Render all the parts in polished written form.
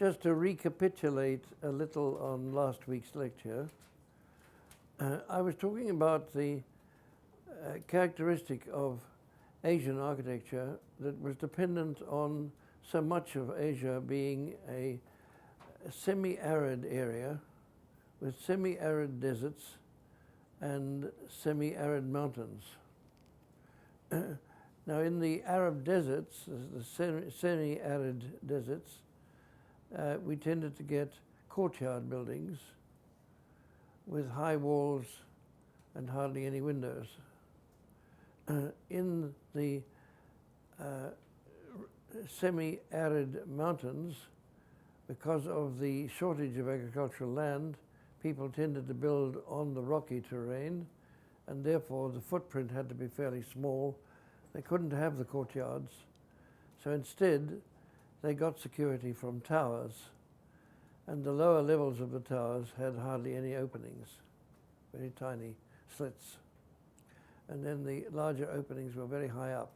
just to recapitulate a little on last week's lecture, I was talking about the characteristic of Asian architecture that was dependent on so much of Asia being a semi-arid area with semi-arid deserts and semi-arid mountains. Now in the Arab deserts, the semi-arid deserts, we tended to get courtyard buildings with high walls and hardly any windows. In the semi-arid mountains, because of the shortage of agricultural land, people tended to build on the rocky terrain, and therefore the footprint had to be fairly small. They couldn't have the courtyards, so instead they got security from towers, and the lower levels of the towers had hardly any openings, very tiny slits. And then the larger openings were very high up.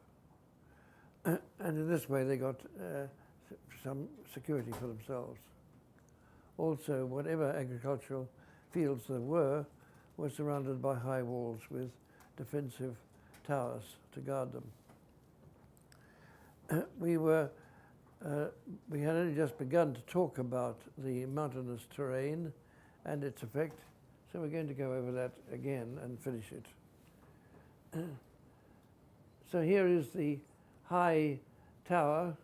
And in this way they got some security for themselves. Also, whatever agricultural fields there were surrounded by high walls with defensive towers to guard them. We had only just begun to talk about the mountainous terrain and its effect, so we're going to go over that again and finish it. So here is the high tower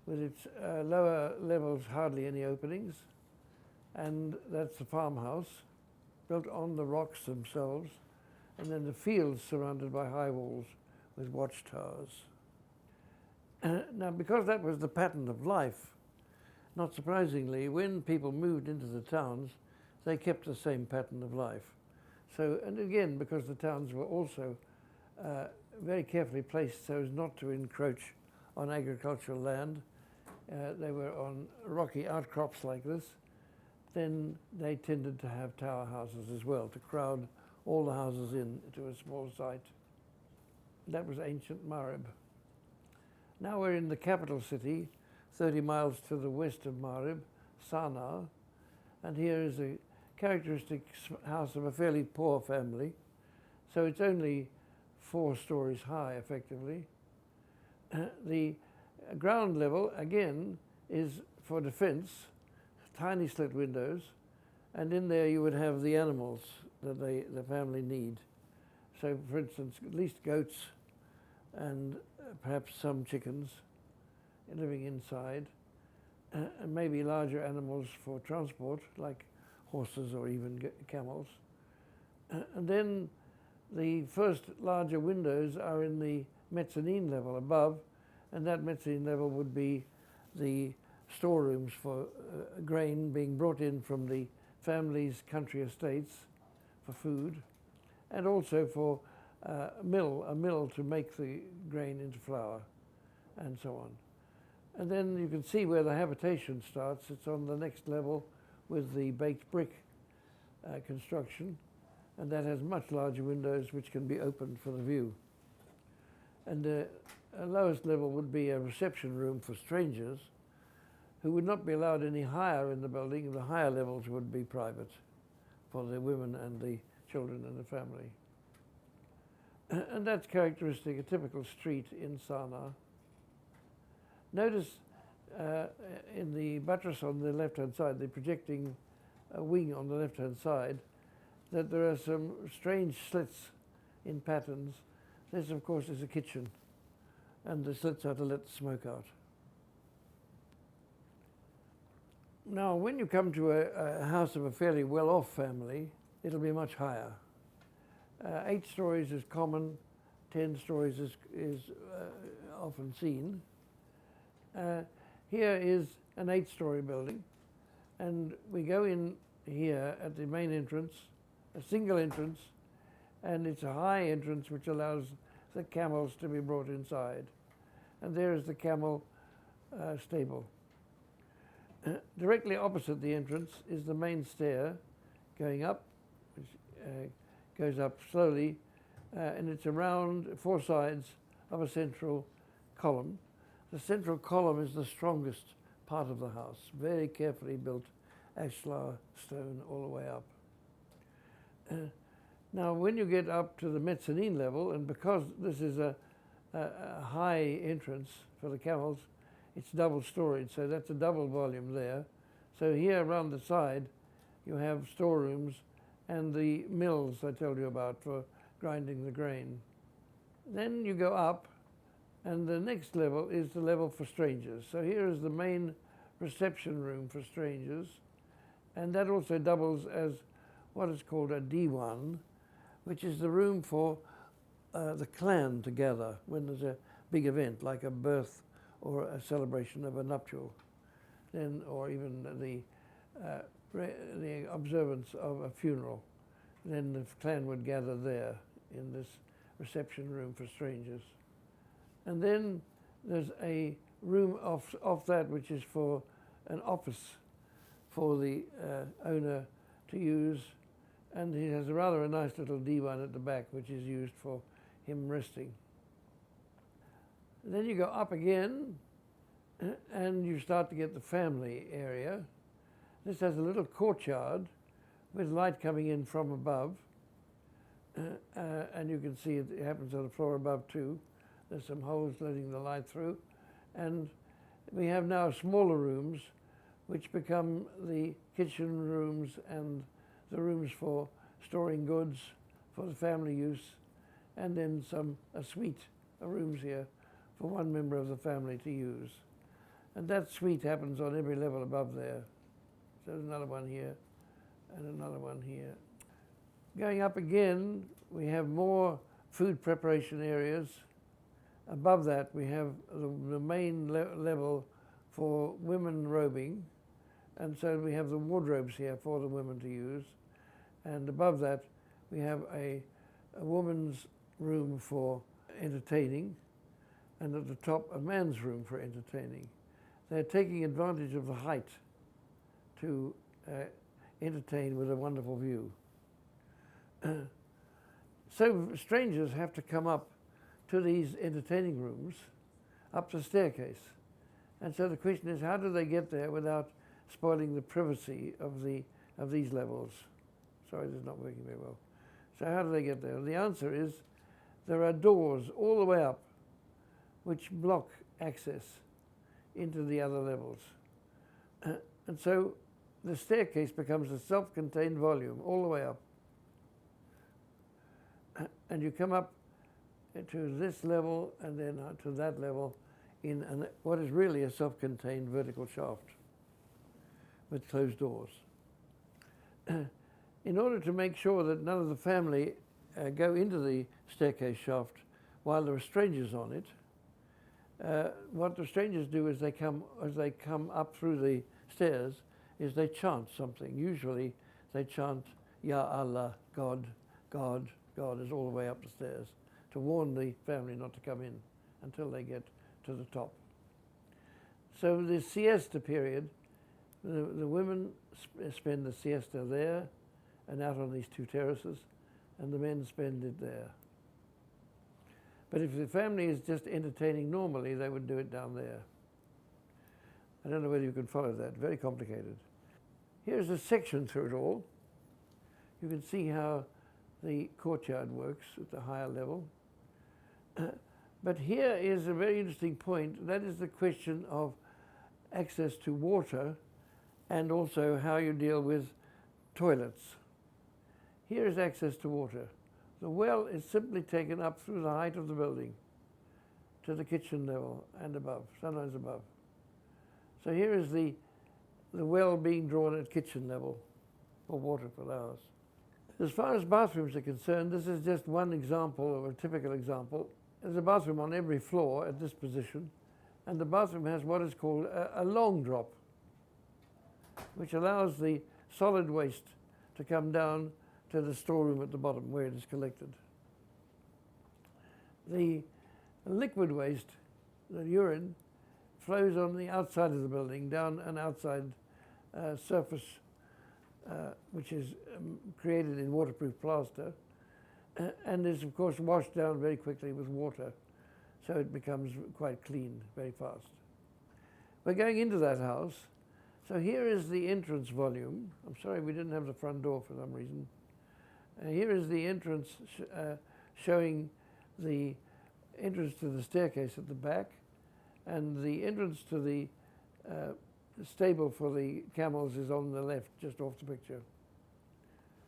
with its lower levels, hardly any openings, and that's the farmhouse built on the rocks themselves, and then the fields surrounded by high walls with watchtowers. Now, because that was the pattern of life, not surprisingly, when people moved into the towns, they kept the same pattern of life. So, and again, because the towns were also very carefully placed so as not to encroach on agricultural land, they were on rocky outcrops like this, then they tended to have tower houses as well, to crowd all the houses into a small site. That was ancient Marib. Now we're in the capital city, 30 miles to the west of Marib, Sana'a, and here is a characteristic house of a fairly poor family. So it's only 4 stories high, effectively. The ground level, again, is for defense, tiny slit windows, and in there you would have the animals that the family need. So, for instance, at least goats and perhaps some chickens living inside, and maybe larger animals for transport, like horses or even camels. And then the first larger windows are in the mezzanine level above, and that mezzanine level would be the storerooms for grain being brought in from the family's country estates for food, and also for a mill to make the grain into flour, and so on. And then you can see where the habitation starts. It's on the next level with the baked brick construction, and that has much larger windows which can be opened for the view. And the lowest level would be a reception room for strangers who would not be allowed any higher in the building. The higher levels would be private for the women and the children and the family. And that's characteristic, a typical street in Sana'a. Notice in the buttress on the left-hand side, the projecting wing on the left-hand side, that there are some strange slits in patterns. This, of course, is a kitchen, and the slits are to let the smoke out. Now, when you come to a house of a fairly well-off family, it'll be much higher. 8 stories is common, 10 stories is often seen. Here is an 8-story building, and we go in here at the main entrance, a single entrance, and it's a high entrance which allows the camels to be brought inside. And there is the camel stable. Directly opposite the entrance is the main stair going up, which goes up slowly, and it's around 4 sides of a central column. The central column is the strongest part of the house, very carefully built ashlar stone all the way up. Now, when you get up to the mezzanine level, and because this is a high entrance for the camels, it's double storied, so that's a double volume there. So here around the side, you have storerooms and the mills I told you about for grinding the grain. Then you go up, and the next level is the level for strangers. So here is the main reception room for strangers, and that also doubles as what is called a D1, which is the room for the clan to gather when there's a big event like a birth or a celebration of a nuptial, then, or even the observance of a funeral. Then the clan would gather there in this reception room for strangers. And then there's a room off that which is for an office for the owner to use, and he has a nice little divan at the back which is used for him resting. Then you go up again and you start to get the family area. This has a little courtyard with light coming in from above, and you can see it happens on the floor above too. There's some holes letting the light through, and we have now smaller rooms which become the kitchen rooms and the rooms for storing goods for the family use, and then a suite of rooms here for one member of the family to use. And that suite happens on every level above there. So there's another one here and another one here. Going up again, we have more food preparation areas. Above that, we have the main level for women robing, and so we have the wardrobes here for the women to use. And above that, we have a woman's room for entertaining, and at the top, a man's room for entertaining. They're taking advantage of the height to entertain with a wonderful view. So strangers have to come up to these entertaining rooms, up the staircase. And so the question is, how do they get there without spoiling the privacy of these levels? Sorry, this is not working very well. So how do they get there? The answer is there are doors all the way up which block access into the other levels. And so the staircase becomes a self-contained volume all the way up. And you come up to this level and then to that level in what is really a self-contained vertical shaft with closed doors. In order to make sure that none of the family go into the staircase shaft while there are strangers on it, what the strangers do is as they come up through the stairs, is they chant something. Usually they chant, Ya Allah, God, God, God, is all the way up the stairs to warn the family not to come in until they get to the top. So the siesta period, the women spend the siesta there and out on these two terraces, and the men spend it there. But if the family is just entertaining normally, they would do it down there. I don't know whether you can follow that, very complicated. Here's a section through it all. You can see how the courtyard works at the higher level. But here is a very interesting point. That is the question of access to water and also how you deal with toilets. Here is access to water. The well is simply taken up through the height of the building to the kitchen level and above, sometimes above. So here is the well being drawn at kitchen level for water for the house. As far as bathrooms are concerned, this is just one example, or a typical example. There's a bathroom on every floor at this position, and the bathroom has what is called a long drop, which allows the solid waste to come down to the storeroom at the bottom where it is collected. The liquid waste, the urine, flows on the outside of the building down an outside surface which is created in waterproof plaster and is of course washed down very quickly with water, so it becomes quite clean very fast. we're going into that house. So here is the entrance volume. I'm sorry we didn't have the front door for some reason. Here is the entrance showing the entrance to the staircase at the back, and the entrance to the stable for the camels is on the left, just off the picture.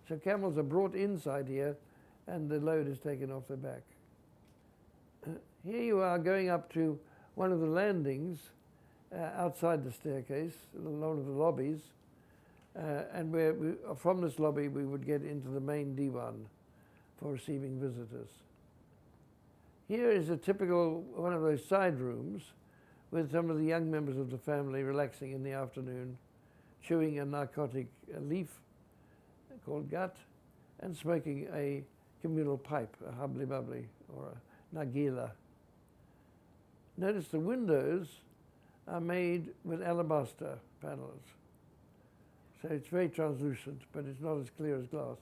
So camels are brought inside here, and the load is taken off their back. Here you are going up to one of the landings outside the staircase, one of the lobbies, and from this lobby we would get into the main divan for receiving visitors. Here is a typical one of those side rooms with some of the young members of the family relaxing in the afternoon, chewing a narcotic leaf called gut, and smoking a communal pipe, a hubbly bubbly or a nagila. Notice the windows are made with alabaster panels. So it's very translucent, but it's not as clear as glass.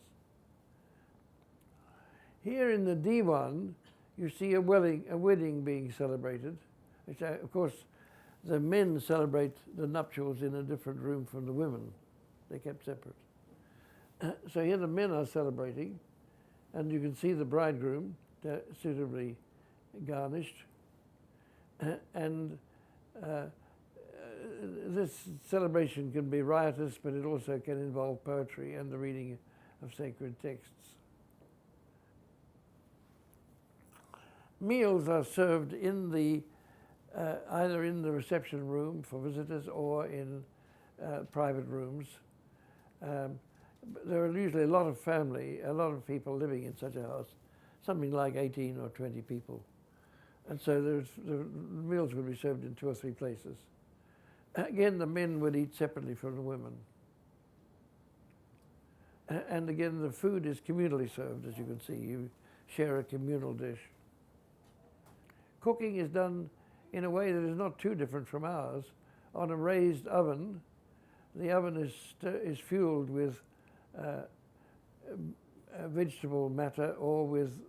Here in the divan, you see a wedding being celebrated, which of course the men celebrate the nuptials in a different room from the women. They're kept separate. So here the men are celebrating, and you can see the bridegroom suitably garnished. And this celebration can be riotous, but it also can involve poetry and the reading of sacred texts. Meals are served in the either in the reception room for visitors or in private rooms. There are usually a lot of people living in such a house, something like 18 or 20 people. And so the meals would be served in 2 or 3 places. Again, the men would eat separately from the women. And again, the food is communally served, as you can see. You share a communal dish. Cooking is done in a way that is not too different from ours. On a raised oven, the oven is fueled with vegetable matter or with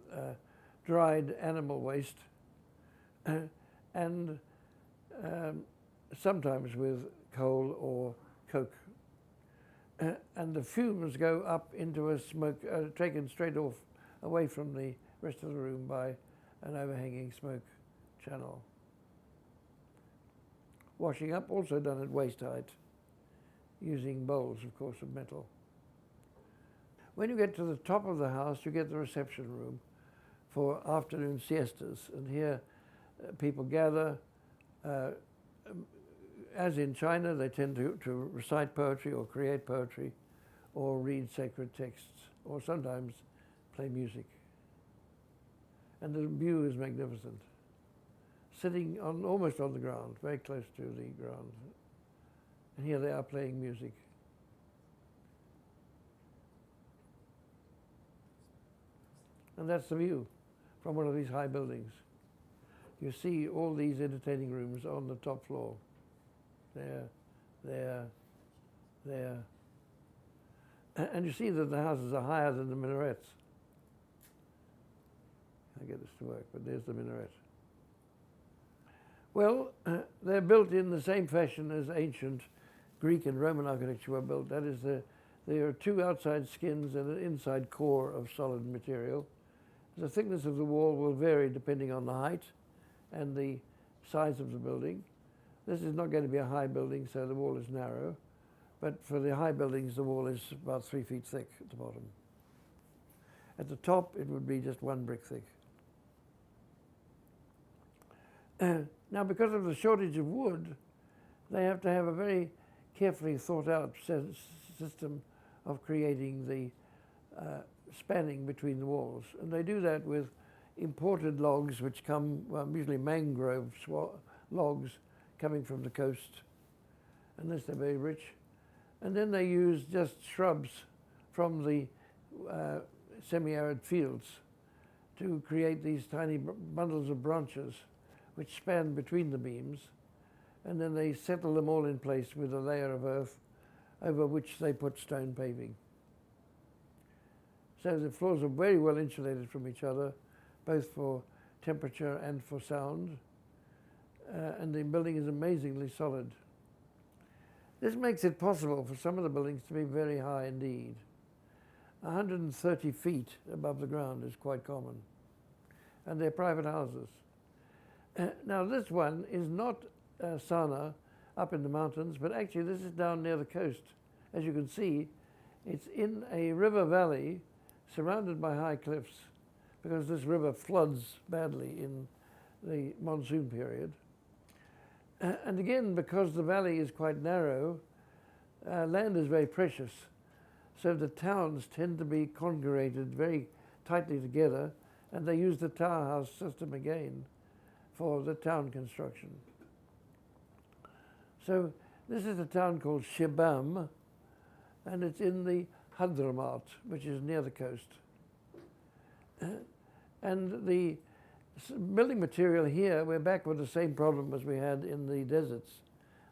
dried animal waste, and sometimes with coal or coke. And the fumes go up into a smoke, taken straight off away from the rest of the room by an overhanging smoke channel. Washing up also done at waist height, using bowls, of course, of metal. When you get to the top of the house, you get the reception room for afternoon siestas. And here people gather. As in China, they tend to recite poetry or create poetry or read sacred texts or sometimes play music. And the view is magnificent. Sitting almost on the ground, very close to the ground. And here they are playing music. And that's the view from one of these high buildings. You see all these entertaining rooms on the top floor. There, there, there. And you see that the houses are higher than the minarets. I get this to work, but there's the minaret. Well, they're built in the same fashion as ancient Greek and Roman architecture were built. That is, there are 2 outside skins and an inside core of solid material. The thickness of the wall will vary depending on the height and the size of the building. This is not going to be a high building, so the wall is narrow. But for the high buildings, the wall is about 3 feet thick at the bottom. At the top, it would be just 1 brick thick. Now, because of the shortage of wood, they have to have a very carefully thought out system of creating the spanning between the walls. And they do that with imported logs, which come, well, usually mangrove logs coming from the coast, unless they're very rich. And then they use just shrubs from the semi-arid fields to create these tiny bundles of branches which span between the beams, and then they settle them all in place with a layer of earth over which they put stone paving. So the floors are very well insulated from each other, both for temperature and for sound. and the building is amazingly solid. This makes it possible for some of the buildings to be very high indeed. 130 feet above the ground is quite common, and they're private houses. Now this one is not Sana up in the mountains, but actually this is down near the coast. As you can see, it's in a river valley surrounded by high cliffs, because this river floods badly in the monsoon period. And again, because the valley is quite narrow, land is very precious. So the towns tend to be congregated very tightly together, and they use the tower house system again for the town construction. So this is a town called Shibam, and it's in the Hadramaut, which is near the coast. And the building material here, we're back with the same problem as we had in the deserts.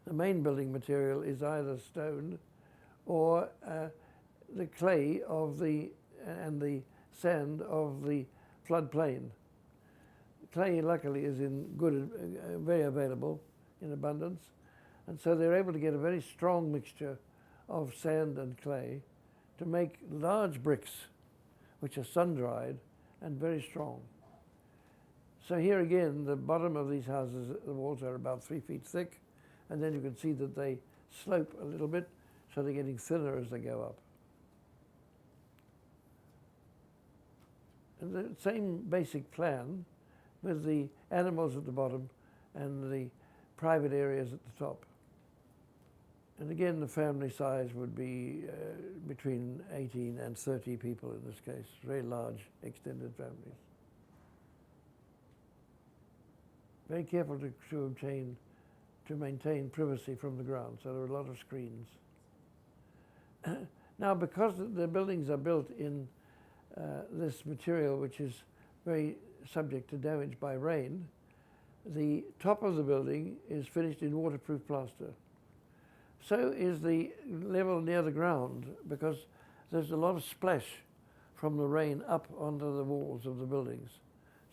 The main building material is either stone or the clay of and the sand of the floodplain. Clay, luckily, is in very available in abundance, and so they're able to get a very strong mixture of sand and clay to make large bricks, which are sun-dried and very strong. So here again, the bottom of these houses, the walls are about 3 feet thick, and then you can see that they slope a little bit, so they're getting thinner as they go up. And the same basic plan with the animals at the bottom and the private areas at the top. And again, the family size would be between 18 and 30 people in this case, very large extended families. Very careful to maintain privacy from the ground, so there are a lot of screens. Now, because the buildings are built in this material, which is very subject to damage by rain, the top of the building is finished in waterproof plaster. So is the level near the ground, because there's a lot of splash from the rain up onto the walls of the buildings.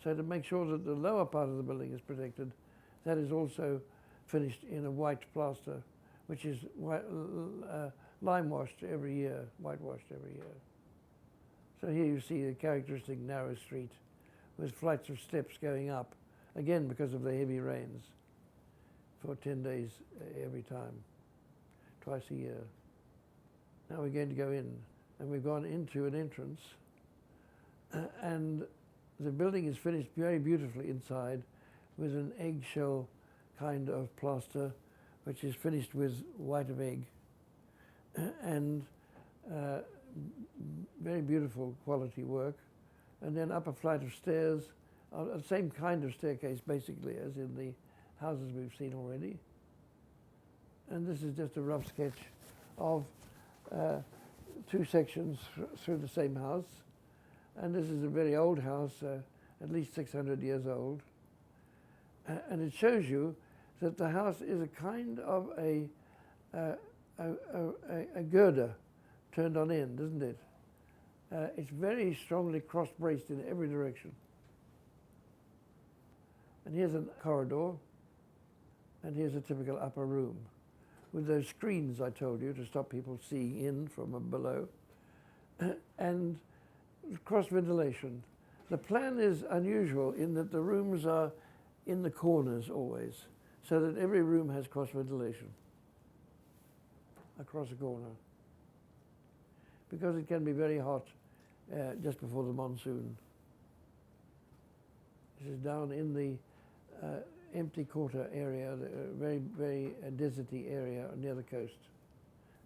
So to make sure that the lower part of the building is protected, that is also finished in a white plaster, which is lime washed every year, whitewashed every year. So here you see a characteristic narrow street with flights of steps going up, again because of the heavy rains, for 10 days every time, twice a year. Now we're going to go in, and we've gone into an entrance, and the building is finished very beautifully inside with an eggshell kind of plaster, which is finished with white of egg, and very beautiful quality work. And then up a flight of stairs, the same kind of staircase basically as in the houses we've seen already. And this is just a rough sketch of 2 sections through the same house. And this is a very old house, at least 600 years old. And it shows you that the house is a kind of a girder turned on end, isn't it? It's very strongly cross-braced in every direction. And here's a corridor, and here's a typical upper room with those screens I told you to stop people seeing in from below, and cross-ventilation. The plan is unusual in that the rooms are in the corners always, so that every room has cross-ventilation across a corner, because it can be very hot just before the monsoon. This is down in the empty quarter area, the very, very deserty area near the coast.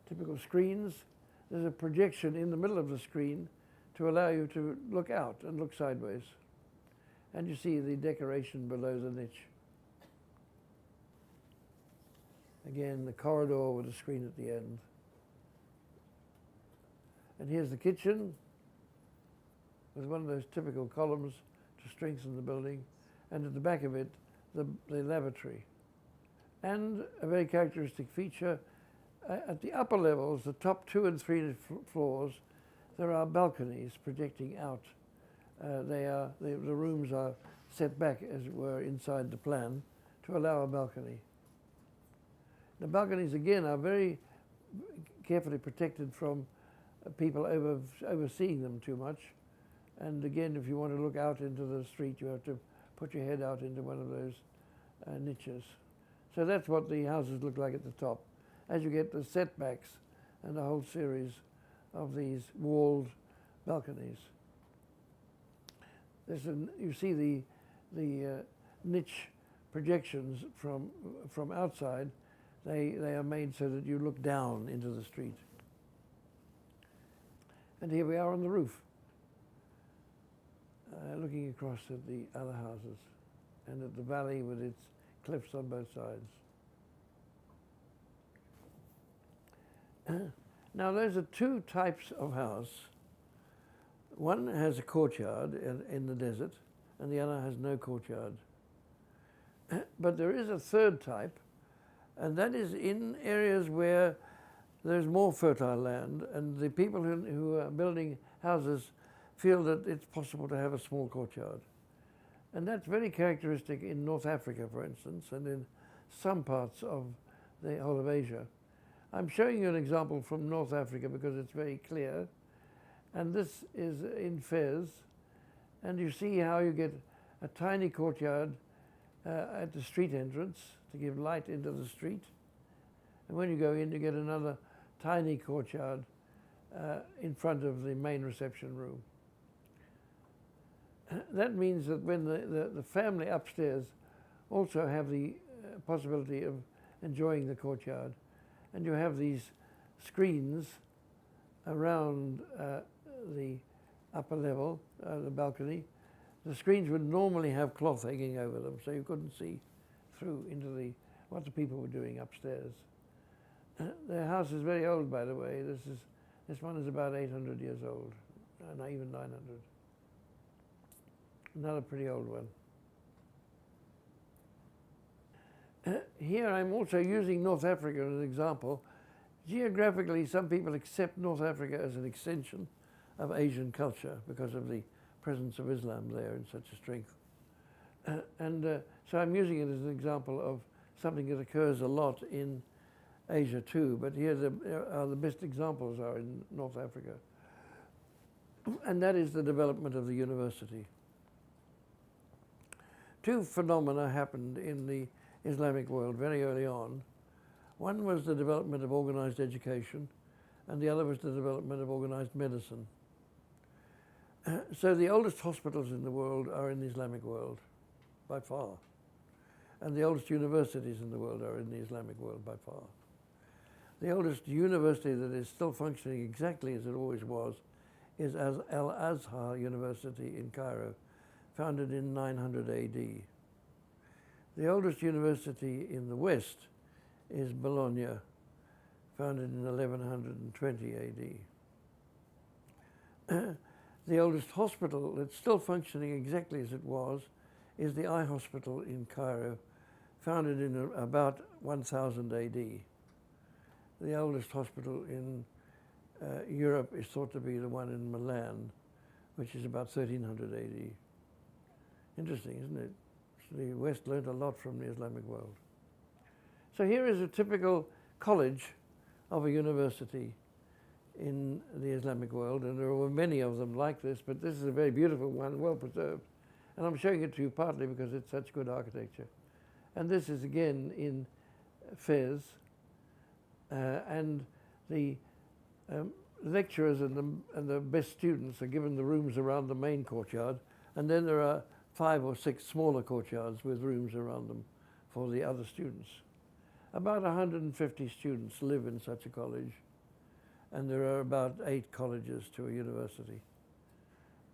Typical screens. There's a projection in the middle of the screen to allow you to look out and look sideways. And you see the decoration below the niche. Again, the corridor with a screen at the end. And here's the kitchen with one of those typical columns to strengthen the building. And at the back of it, the lavatory. And a very characteristic feature, at the upper levels, the top 2 and 3 floors, there are balconies projecting out. The rooms are set back, as it were, inside the plan, to allow a balcony. The balconies, again, are very carefully protected from people overseeing them too much. And again, if you want to look out into the street, you have to put your head out into one of those niches. So that's what the houses look like at the top. As you get the setbacks and a whole series of these walled balconies. You see the niche projections from outside. They are made so that you look down into the street. And here we are on the roof, looking across at the other houses and at the valley with its cliffs on both sides. Now, those are two types of house. One has a courtyard in the desert, and the other has no courtyard. But there is a third type, and that is in areas where there's more fertile land, and the people who are building houses feel that it's possible to have a small courtyard. And that's very characteristic in North Africa, for instance, and in some parts of the whole of Asia. I'm showing you an example from North Africa because it's very clear. And this is in Fez. And you see how you get a tiny courtyard at the street entrance to give light into the street. And when you go in, you get another tiny courtyard in front of the main reception room. That means that when the family upstairs also have the possibility of enjoying the courtyard, and you have these screens around the upper level, the balcony. The screens would normally have cloth hanging over them, so you couldn't see through into what the people were doing upstairs. The house is very old, by the way. This one is about 800 years old, not even 900. Another pretty old one. Here I'm also using North Africa as an example. Geographically, some people accept North Africa as an extension of Asian culture because of the presence of Islam there in such a strength. So I'm using it as an example of something that occurs a lot in Asia too, but here the best examples are in North Africa. And that is the development of the university. Two phenomena happened in the Islamic world very early on. One was the development of organized education, and the other was the development of organized medicine. So the oldest hospitals in the world are in the Islamic world, by far. And the oldest universities in the world are in the Islamic world, by far. The oldest university that is still functioning exactly as it always was is Al-Azhar University in Cairo, founded in 900 AD. The oldest university in the West is Bologna, founded in 1120 AD. The oldest hospital that's still functioning exactly as it was is the Eye Hospital in Cairo, founded in about 1000 AD. The oldest hospital in Europe is thought to be the one in Milan, which is about 1300 AD. Interesting, isn't it? The West learned a lot from the Islamic world. So here is a typical college of a university in the Islamic world, and there were many of them like this, but this is a very beautiful one, well preserved. And I'm showing it to you partly because it's such good architecture. And this is again in Fez, and the lecturers and the best students are given the rooms around the main courtyard, and then there are 5 or 6 smaller courtyards with rooms around them for the other students. About 150 students live in such a college, and there are about 8 colleges to a university.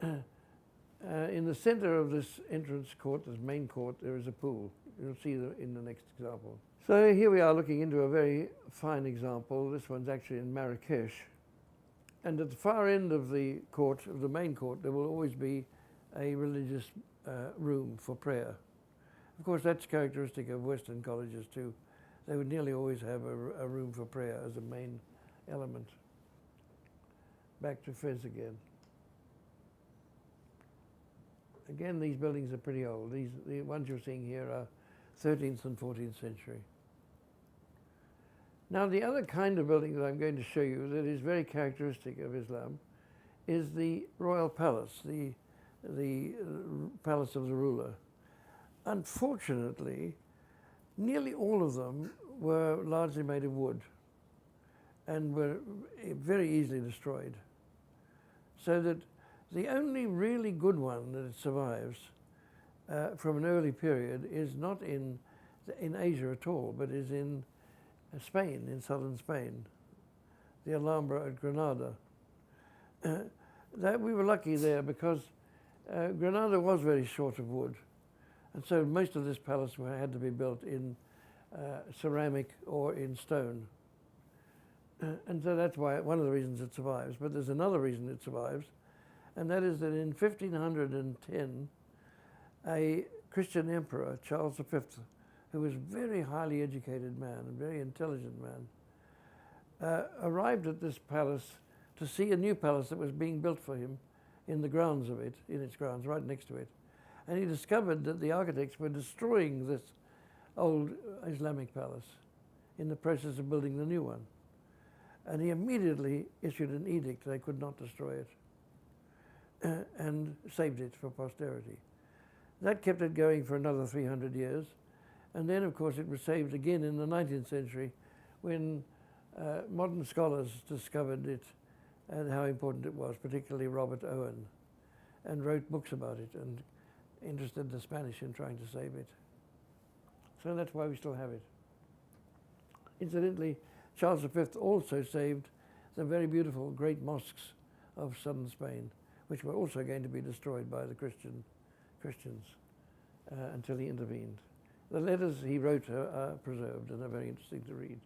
In the center of this entrance court, this main court, there is a pool. You'll see in the next example. So here we are looking into a very fine example. This one's actually in Marrakesh. And at the far end of the court, of the main court, there will always be a religious room for prayer. Of course, that's characteristic of Western colleges too. They would nearly always have a room for prayer as a main element. Back to Fez again. Again, these buildings are pretty old. The ones you're seeing here are 13th and 14th century. Now, the other kind of building that I'm going to show you that is very characteristic of Islam is the royal palace, the palace of the ruler. Unfortunately, nearly all of them were largely made of wood and were very easily destroyed. So that the only really good one that survives from an early period is not in Asia at all, but is in Spain, in southern Spain, the Alhambra at Granada. That we were lucky there because Granada was very short of wood, and so most of this palace had to be built in ceramic or in stone. And so that's why one of the reasons it survives. But there's another reason it survives, and that is that in 1510, a Christian emperor, Charles V, who was a very highly educated man, a very intelligent man, arrived at this palace to see a new palace that was being built for him in the grounds of it, in its grounds, right next to it. And he discovered that the architects were destroying this old Islamic palace in the process of building the new one. And he immediately issued an edict they could not destroy it and saved it for posterity. That kept it going for another 300 years. And then, of course, it was saved again in the 19th century when modern scholars discovered it and how important it was, particularly Robert Owen, and wrote books about it and interested the Spanish in trying to save it. So that's why we still have it. Incidentally, Charles V also saved the very beautiful great mosques of southern Spain, which were also going to be destroyed by the Christians until he intervened. The letters he wrote are preserved and are very interesting to read.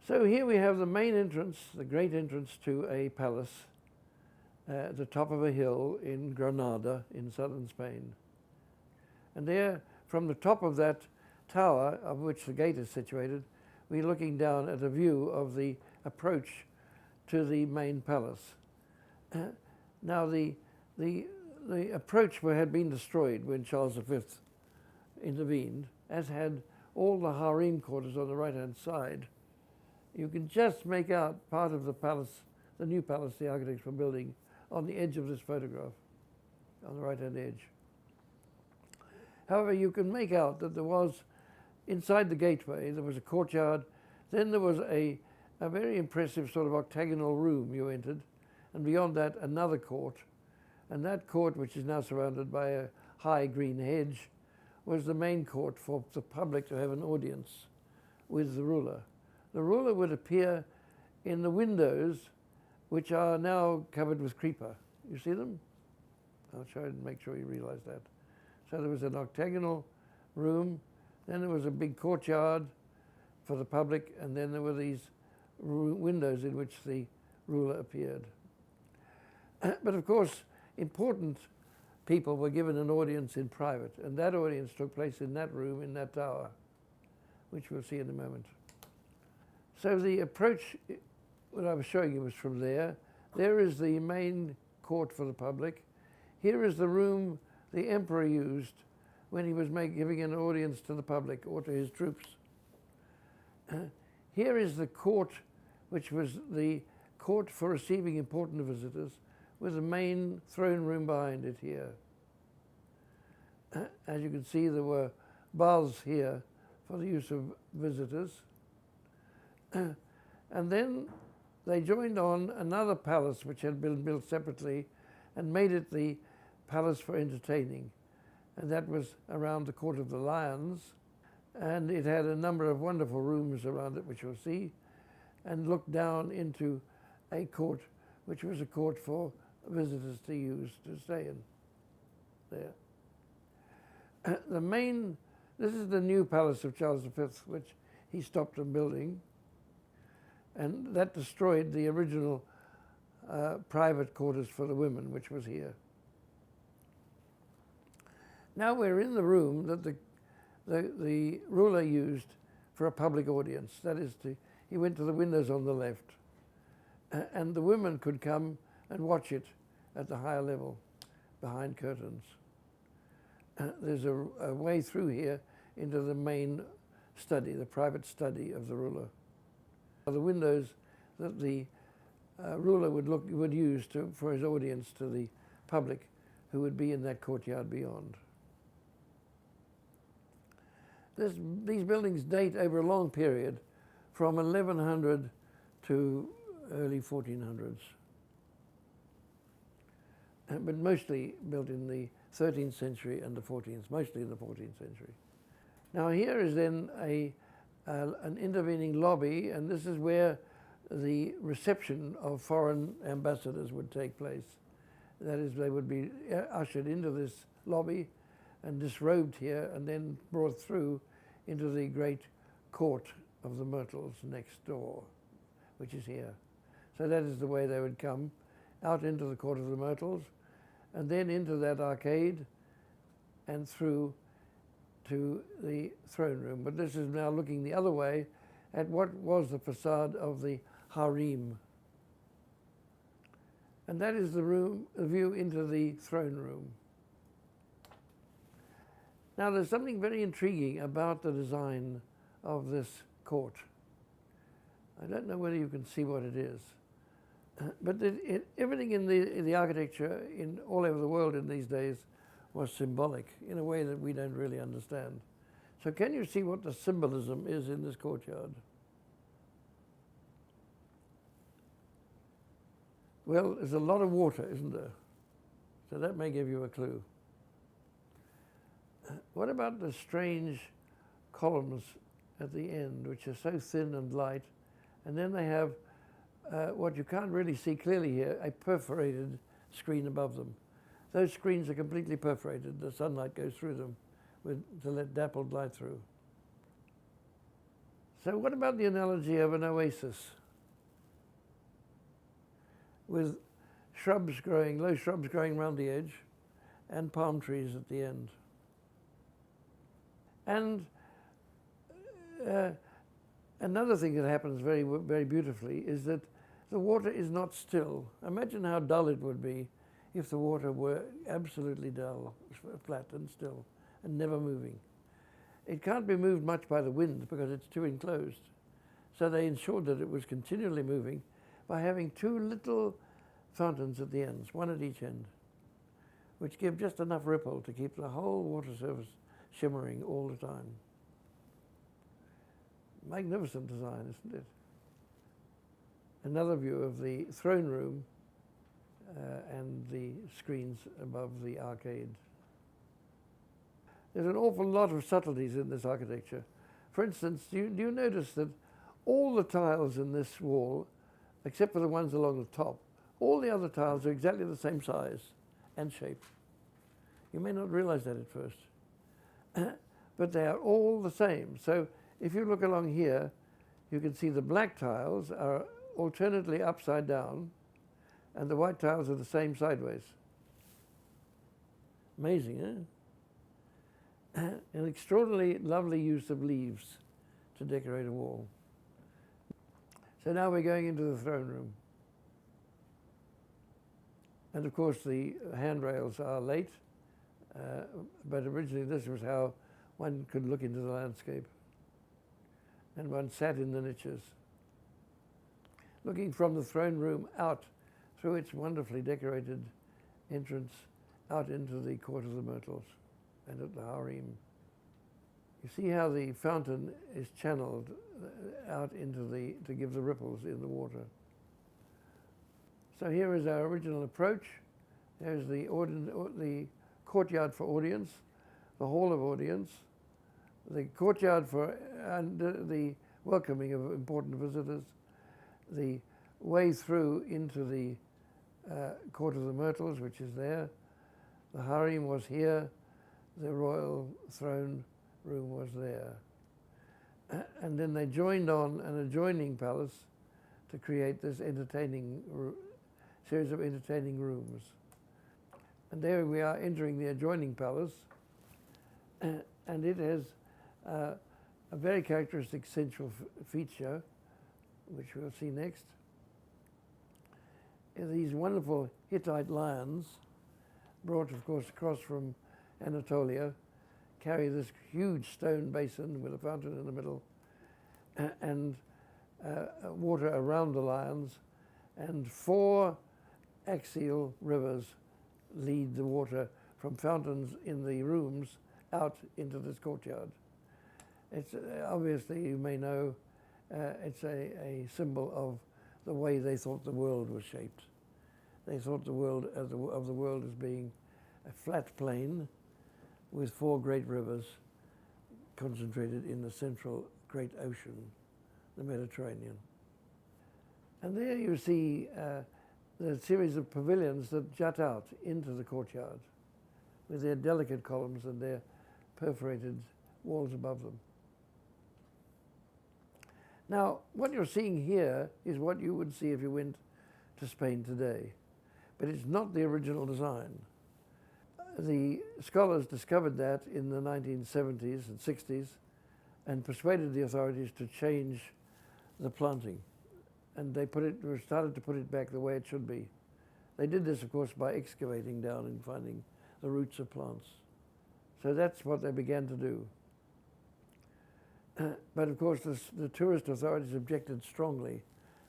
So here we have the main entrance, the great entrance to a palace at the top of a hill in Granada in southern Spain. And there, from the top of that tower, of which the gate is situated, we're looking down at a view of the approach to the main palace. Now, the approach had been destroyed when Charles V intervened, as had all the harem quarters on the right-hand side. You can just make out part of the palace, the new palace the architects were building, on the edge of this photograph, on the right-hand edge. However, you can make out that there was, inside the gateway, there was a courtyard, then there was a very impressive sort of octagonal room you entered, and beyond that, another court. And that court, which is now surrounded by a high green hedge, was the main court for the public to have an audience with the ruler. The ruler would appear in the windows, which are now covered with creeper. You see them? I'll try and make sure you realize that. So there was an octagonal room, then there was a big courtyard for the public, and then there were these windows in which the ruler appeared. But of course, important people were given an audience in private, and that audience took place in that room, in that tower, which we'll see in a moment. So the approach, what I was showing you was from there. There is the main court for the public. Here is the room the emperor used when he was giving an audience to the public or to his troops. Here is the court, which was the court for receiving important visitors, with the main throne room behind it here. As you can see, there were baths here for the use of visitors. And then they joined on another palace which had been built separately and made it the palace for entertaining. And that was around the Court of the Lions. And it had a number of wonderful rooms around it, which you'll see, and looked down into a court, which was a court for visitors to use to stay in there. This is the new palace of Charles V, which he stopped from building. And that destroyed the original private quarters for the women, which was here. Now we're in the room that the ruler used for a public audience. That is, he went to the windows on the left, and the women could come and watch it at the higher level, behind curtains. there's a way through here into the main study, the private study of the ruler. The windows that the ruler would use for his audience to the public who would be in that courtyard beyond. These buildings date over a long period from 1100 to early 1400s, but mostly built in the 13th century and the 14th, mostly in the 14th century. Now here is then an intervening lobby, and this is where the reception of foreign ambassadors would take place. That is, they would be ushered into this lobby and disrobed here and then brought through into the great court of the Myrtles next door, which is here. So that is the way they would come, out into the court of the Myrtles, and then into that arcade and through to the throne room. But this is now looking the other way at what was the facade of the harem. And that is the view into the throne room. Now there's something very intriguing about the design of this court. I don't know whether you can see what it is, but everything in the architecture in all over the world in these days was symbolic in a way that we don't really understand. So can you see what the symbolism is in this courtyard? Well, there's a lot of water, isn't there? So that may give you a clue. What about the strange columns at the end, which are so thin and light, and then they have what you can't really see clearly here, a perforated screen above them. Those screens are completely perforated. The sunlight goes through them to let dappled light through. So what about the analogy of an oasis with shrubs growing, low shrubs growing around the edge, and palm trees at the end? And another thing that happens very, very beautifully is that the water is not still. Imagine how dull it would be if the water were absolutely dull, flat and still, and never moving. It can't be moved much by the wind because it's too enclosed. So they ensured that it was continually moving by having two little fountains at the ends, one at each end, which give just enough ripple to keep the whole water surface shimmering all the time. Magnificent design, isn't it? Another view of the throne room and the screens above the arcade. There's an awful lot of subtleties in this architecture. For instance, do you notice that all the tiles in this wall, except for the ones along the top, all the other tiles are exactly the same size and shape? You may not realize that at first, but they are all the same. So if you look along here, you can see the black tiles are alternately upside down, and the white tiles are the same sideways. Amazing, eh? An extraordinarily lovely use of leaves to decorate a wall. So now we're going into the throne room. And of course the handrails are late, but originally this was how one could look into the landscape. And one sat in the niches, looking from the throne room out through its wonderfully decorated entrance out into the court of the Myrtles and at the harem. You see how the fountain is channeled out into to give the ripples in the water. So here is our original approach. There's the courtyard for audience, the hall of audience, the courtyard for the welcoming of important visitors, the way through into the court of the Myrtles, which is there. The harem was here. The royal throne room was there. And then they joined on an adjoining palace to create this series of entertaining rooms. And there we are entering the adjoining palace, and it has a very characteristic central feature, which we'll see next. These wonderful Hittite lions, brought, of course, across from Anatolia, carry this huge stone basin with a fountain in the middle, and water around the lions, and 4 axial rivers lead the water from fountains in the rooms out into this courtyard. It's obviously, you may know, it's a symbol of the way they thought the world was shaped. They thought the world of the world as being a flat plain with 4 great rivers concentrated in the central great ocean, the Mediterranean. And there you see the series of pavilions that jut out into the courtyard with their delicate columns and their perforated walls above them. Now, what you're seeing here is what you would see if you went to Spain today, but it's not the original design. The scholars discovered that in the 1970s and 60s and persuaded the authorities to change the planting. And they started to put it back the way it should be. They did this, of course, by excavating down and finding the roots of plants. So that's what they began to do. But of course, the tourist authorities objected strongly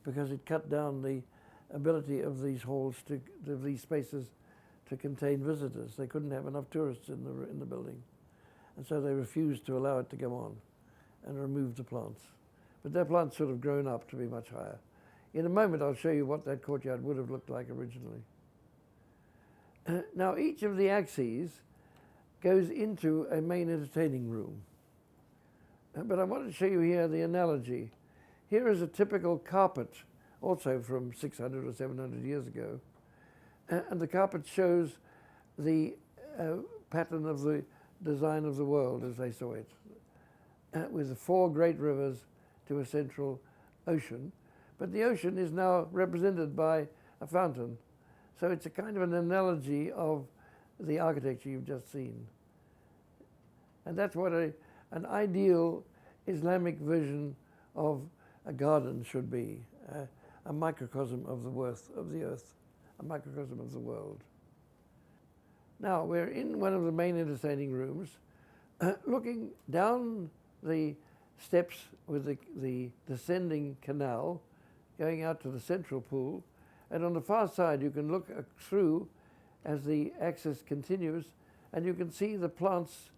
because it cut down the ability of these halls, of these spaces, to contain visitors. They couldn't have enough tourists in the building. And so they refused to allow it to go on and removed the plants. But their plants sort of grown up to be much higher. In a moment, I'll show you what that courtyard would have looked like originally. Now, each of the axes goes into a main entertaining room. But I want to show you here the analogy. Here is a typical carpet, also from 600 or 700 years ago. And the carpet shows the pattern of the design of the world as they saw it, with the 4 great rivers to a central ocean. But the ocean is now represented by a fountain. So it's a kind of an analogy of the architecture you've just seen. And that's what an ideal Islamic vision of a garden should be, a microcosm of the earth, a microcosm of the world. Now, we're in one of the main entertaining rooms, looking down the steps with the descending canal, going out to the central pool, and on the far side you can look through as the axis continues, and you can see the plants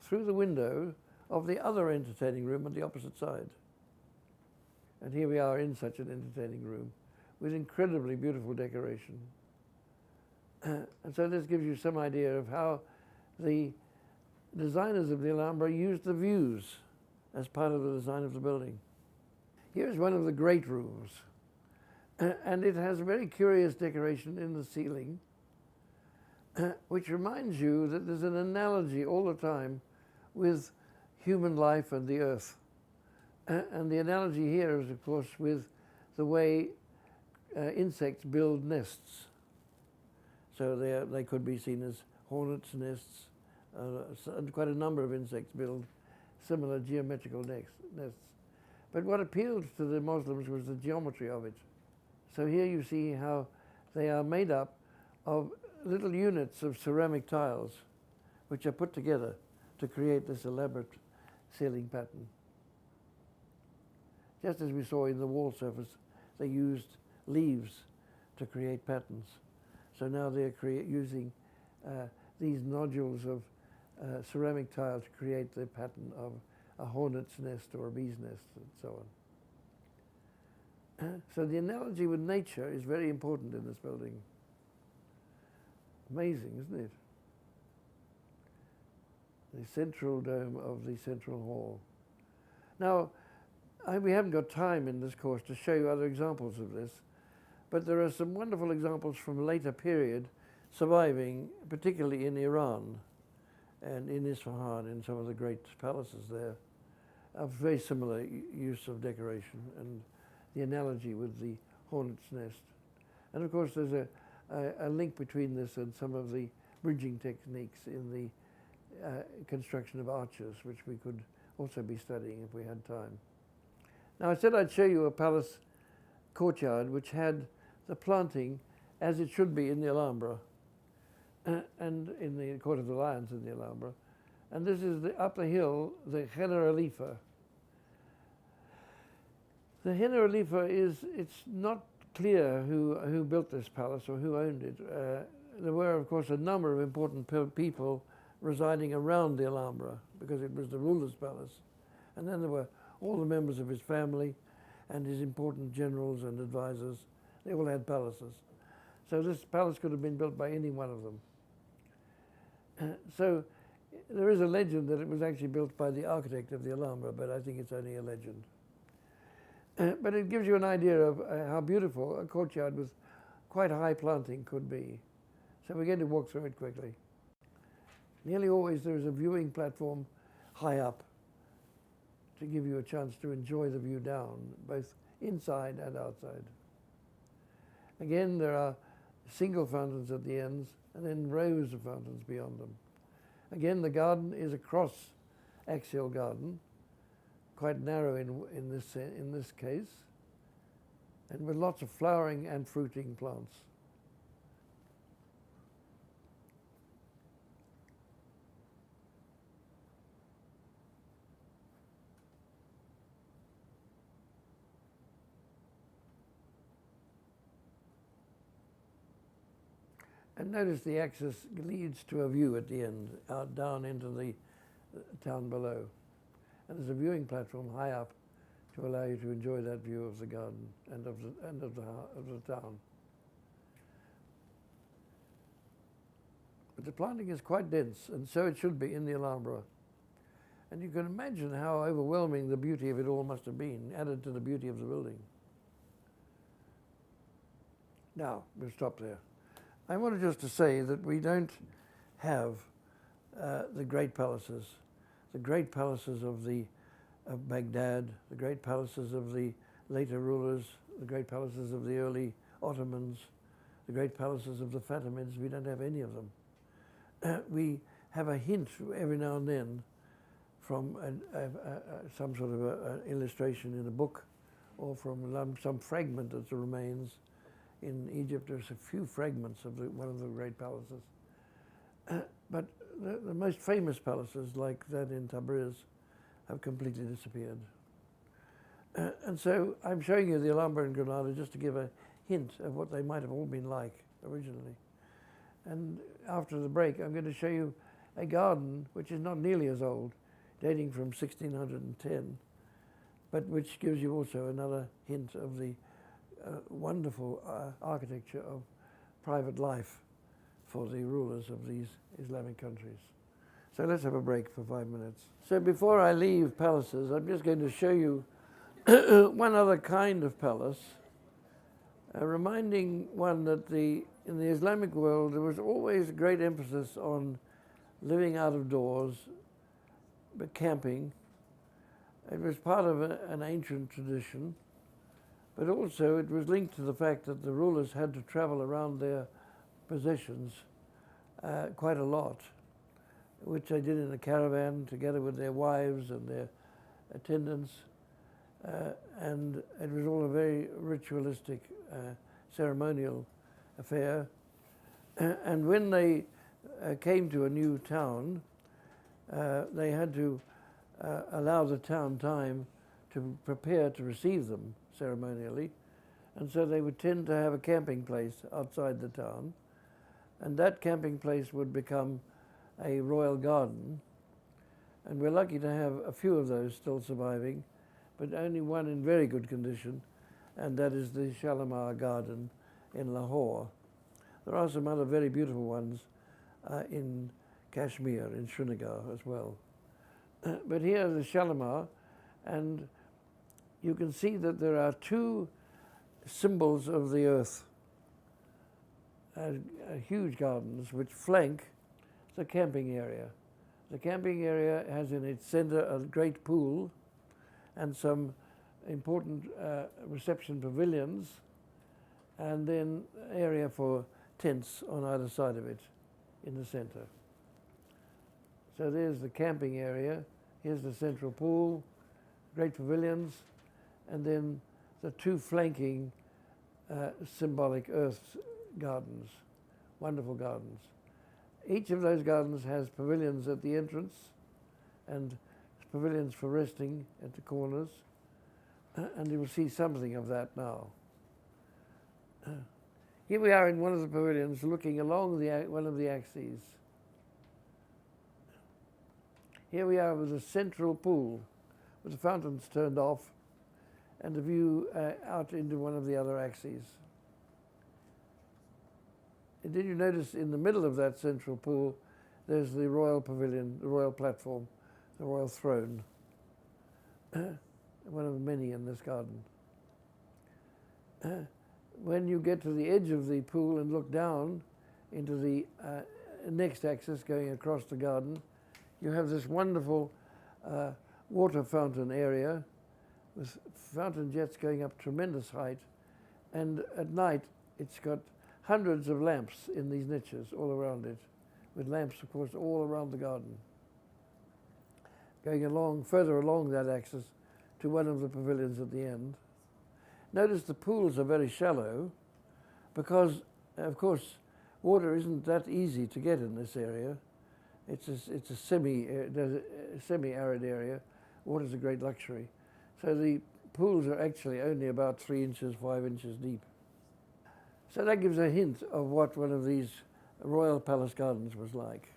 through the window of the other entertaining room on the opposite side. And here we are in such an entertaining room with incredibly beautiful decoration. And so this gives you some idea of how the designers of the Alhambra used the views as part of the design of the building. Here's one of the great rooms. And it has a very curious decoration in the ceiling, which reminds you that there's an analogy all the time with human life and the earth. And the analogy here is, of course, with the way insects build nests. So they could be seen as hornets' nests, and quite a number of insects build similar geometrical nests. But what appealed to the Muslims was the geometry of it. So here you see how they are made up of little units of ceramic tiles, which are put together to create this elaborate ceiling pattern. Just as we saw in the wall surface, they used leaves to create patterns. So now they're using these nodules of ceramic tile to create the pattern of a hornet's nest or a bee's nest and so on. So the analogy with nature is very important in this building. Amazing, isn't it? The central dome of the central hall. Now, we haven't got time in this course to show you other examples of this, but there are some wonderful examples from a later period surviving, particularly in Iran and in Isfahan, in some of the great palaces there, of very similar use of decoration and the analogy with the hornet's nest. And of course there's a link between this and some of the bridging techniques in the construction of arches, which we could also be studying if we had time. Now I said I'd show you a palace courtyard which had the planting as it should be in the Alhambra. and in the Court of the Lions in the Alhambra. And this is up the hill, the Generalife. The Generalife it's not clear who built this palace or who owned it. There were, of course, a number of important people residing around the Alhambra because it was the ruler's palace. And then there were all the members of his family and his important generals and advisors. They all had palaces. So this palace could have been built by any one of them. So there is a legend that it was actually built by the architect of the Alhambra, but I think it's only a legend. But it gives you an idea of how beautiful a courtyard with quite high planting could be. So we're going to walk through it quickly. Nearly always there is a viewing platform high up to give you a chance to enjoy the view down, both inside and outside. Again, there are single fountains at the ends and then rows of fountains beyond them. Again, the garden is a cross-axial garden, quite narrow in this case, and with lots of flowering and fruiting plants. And notice the axis leads to a view at the end, out down into the town below. And there's a viewing platform high up to allow you to enjoy that view of the garden and of the town. But the planting is quite dense, and so it should be in the Alhambra. And you can imagine how overwhelming the beauty of it all must have been, added to the beauty of the building. Now, we'll stop there. I wanted just to say that we don't have the great palaces of Baghdad, the great palaces of the later rulers, the great palaces of the early Ottomans, the great palaces of the Fatimids. We don't have any of them. We have a hint every now and then from some sort of an illustration in a book or from some fragment that remains. In Egypt, there's a few fragments of one of the great palaces. But the most famous palaces, like that in Tabriz, have completely disappeared. And so I'm showing you the Alhambra in Granada just to give a hint of what they might have all been like originally. And after the break, I'm going to show you a garden which is not nearly as old, dating from 1610, but which gives you also another hint of the wonderful architecture of private life for the rulers of these Islamic countries. So let's have a break for 5 minutes. So before I leave palaces, I'm just going to show you one other kind of palace, reminding one that in the Islamic world there was always a great emphasis on living out of doors, but camping. It was part of an ancient tradition. But also it was linked to the fact that the rulers had to travel around their possessions quite a lot, which they did in a caravan together with their wives and their attendants. And it was all a very ritualistic, ceremonial affair. And when they came to a new town, they had to allow the town time to prepare to receive them ceremonially, and so they would tend to have a camping place outside the town, and that camping place would become a royal garden, and we're lucky to have a few of those still surviving, but only one in very good condition, and that is the Shalamar garden in Lahore. There are some other very beautiful ones in Kashmir, in Srinagar as well. But here is the Shalamar, and you can see that there are two symbols of the earth, huge gardens which flank the camping area. The camping area has in its center a great pool and some important reception pavilions, and then area for tents on either side of it in the center. So there's the camping area, here's the central pool, great pavilions, and then the two flanking symbolic earth gardens, wonderful gardens. Each of those gardens has pavilions at the entrance and pavilions for resting at the corners, and you will see something of that now. Here we are in one of the pavilions looking along one of the axes. Here we are with a central pool with the fountains turned off and a view out into one of the other axes. And did you notice in the middle of that central pool there's the royal pavilion, the royal platform, the royal throne, one of many in this garden. When you get to the edge of the pool and look down into the next axis going across the garden, you have this wonderful water fountain area with fountain jets going up tremendous height, and at night it's got hundreds of lamps in these niches all around it, with lamps, of course, all around the garden. Going along, further along that axis to one of the pavilions at the end. Notice the pools are very shallow because, of course, water isn't that easy to get in this area. It's a semi-arid area. Water's a great luxury. So the pools are actually only about 3 inches, 5 inches deep. So that gives a hint of what one of these royal palace gardens was like.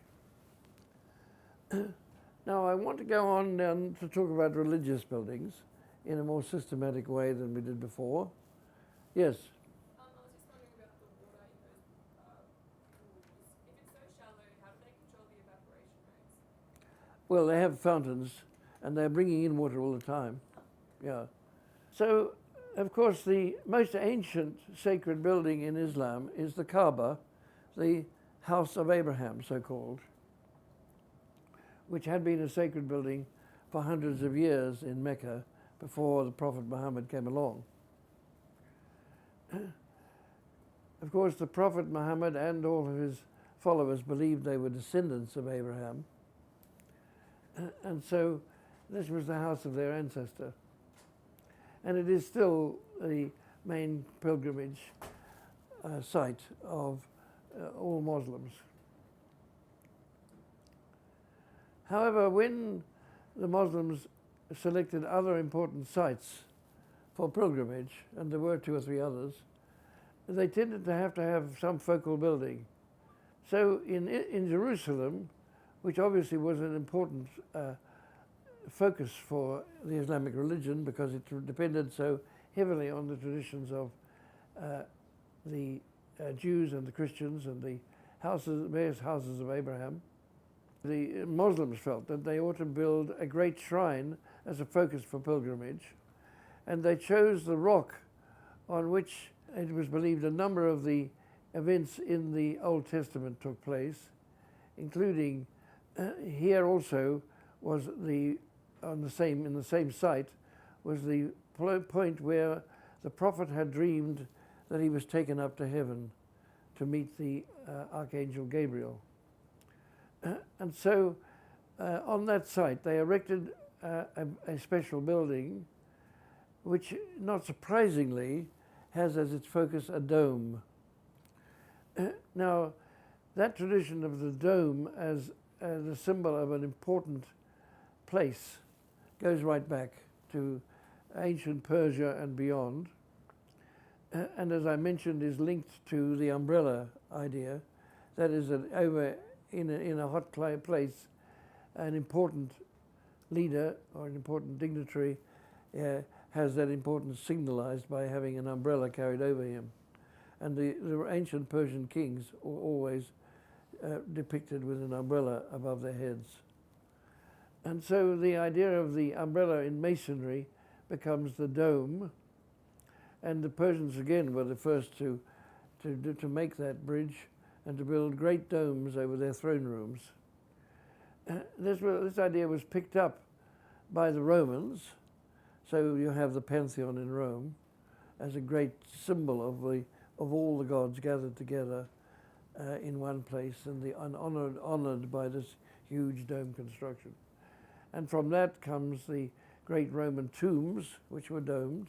Now I want to go on down to talk about religious buildings in a more systematic way than we did before. Yes? I was just wondering about the water in those pools. If it's so shallow, how do they control the evaporation rates? Well, they have fountains and they're bringing in water all the time. Yeah. So, of course, the most ancient sacred building in Islam is the Kaaba, the House of Abraham, so-called, which had been a sacred building for hundreds of years in Mecca before the Prophet Muhammad came along. Of course, the Prophet Muhammad and all of his followers believed they were descendants of Abraham, and so this was the house of their ancestor. And it is still the main pilgrimage site of all Muslims. However, when the Muslims selected other important sites for pilgrimage, and there were 2 or 3 others, they tended to have some focal building. So in Jerusalem, which obviously was an important focus for the Islamic religion because it depended so heavily on the traditions of the Jews and the Christians and the various houses of Abraham, the Muslims felt that they ought to build a great shrine as a focus for pilgrimage, and they chose the rock on which it was believed a number of the events in the Old Testament took place, including here also was in the same site was the point where the prophet had dreamed that he was taken up to heaven to meet the Archangel Gabriel. And so on that site they erected a special building which, not surprisingly, has as its focus a dome. Now, that tradition of the dome as the symbol of an important place goes right back to ancient Persia and beyond, and as I mentioned is linked to the umbrella idea. That is that over in a hot place, an important leader or an important dignitary has that importance signalized by having an umbrella carried over him. And the ancient Persian kings were always depicted with an umbrella above their heads. And so the idea of the umbrella in masonry becomes the dome, and the Persians again were the first to make that bridge and to build great domes over their throne rooms. This idea was picked up by the Romans, so you have the Pantheon in Rome as a great symbol of all the gods gathered together in one place, and honored by this huge dome construction. And from that comes the great Roman tombs, which were domed,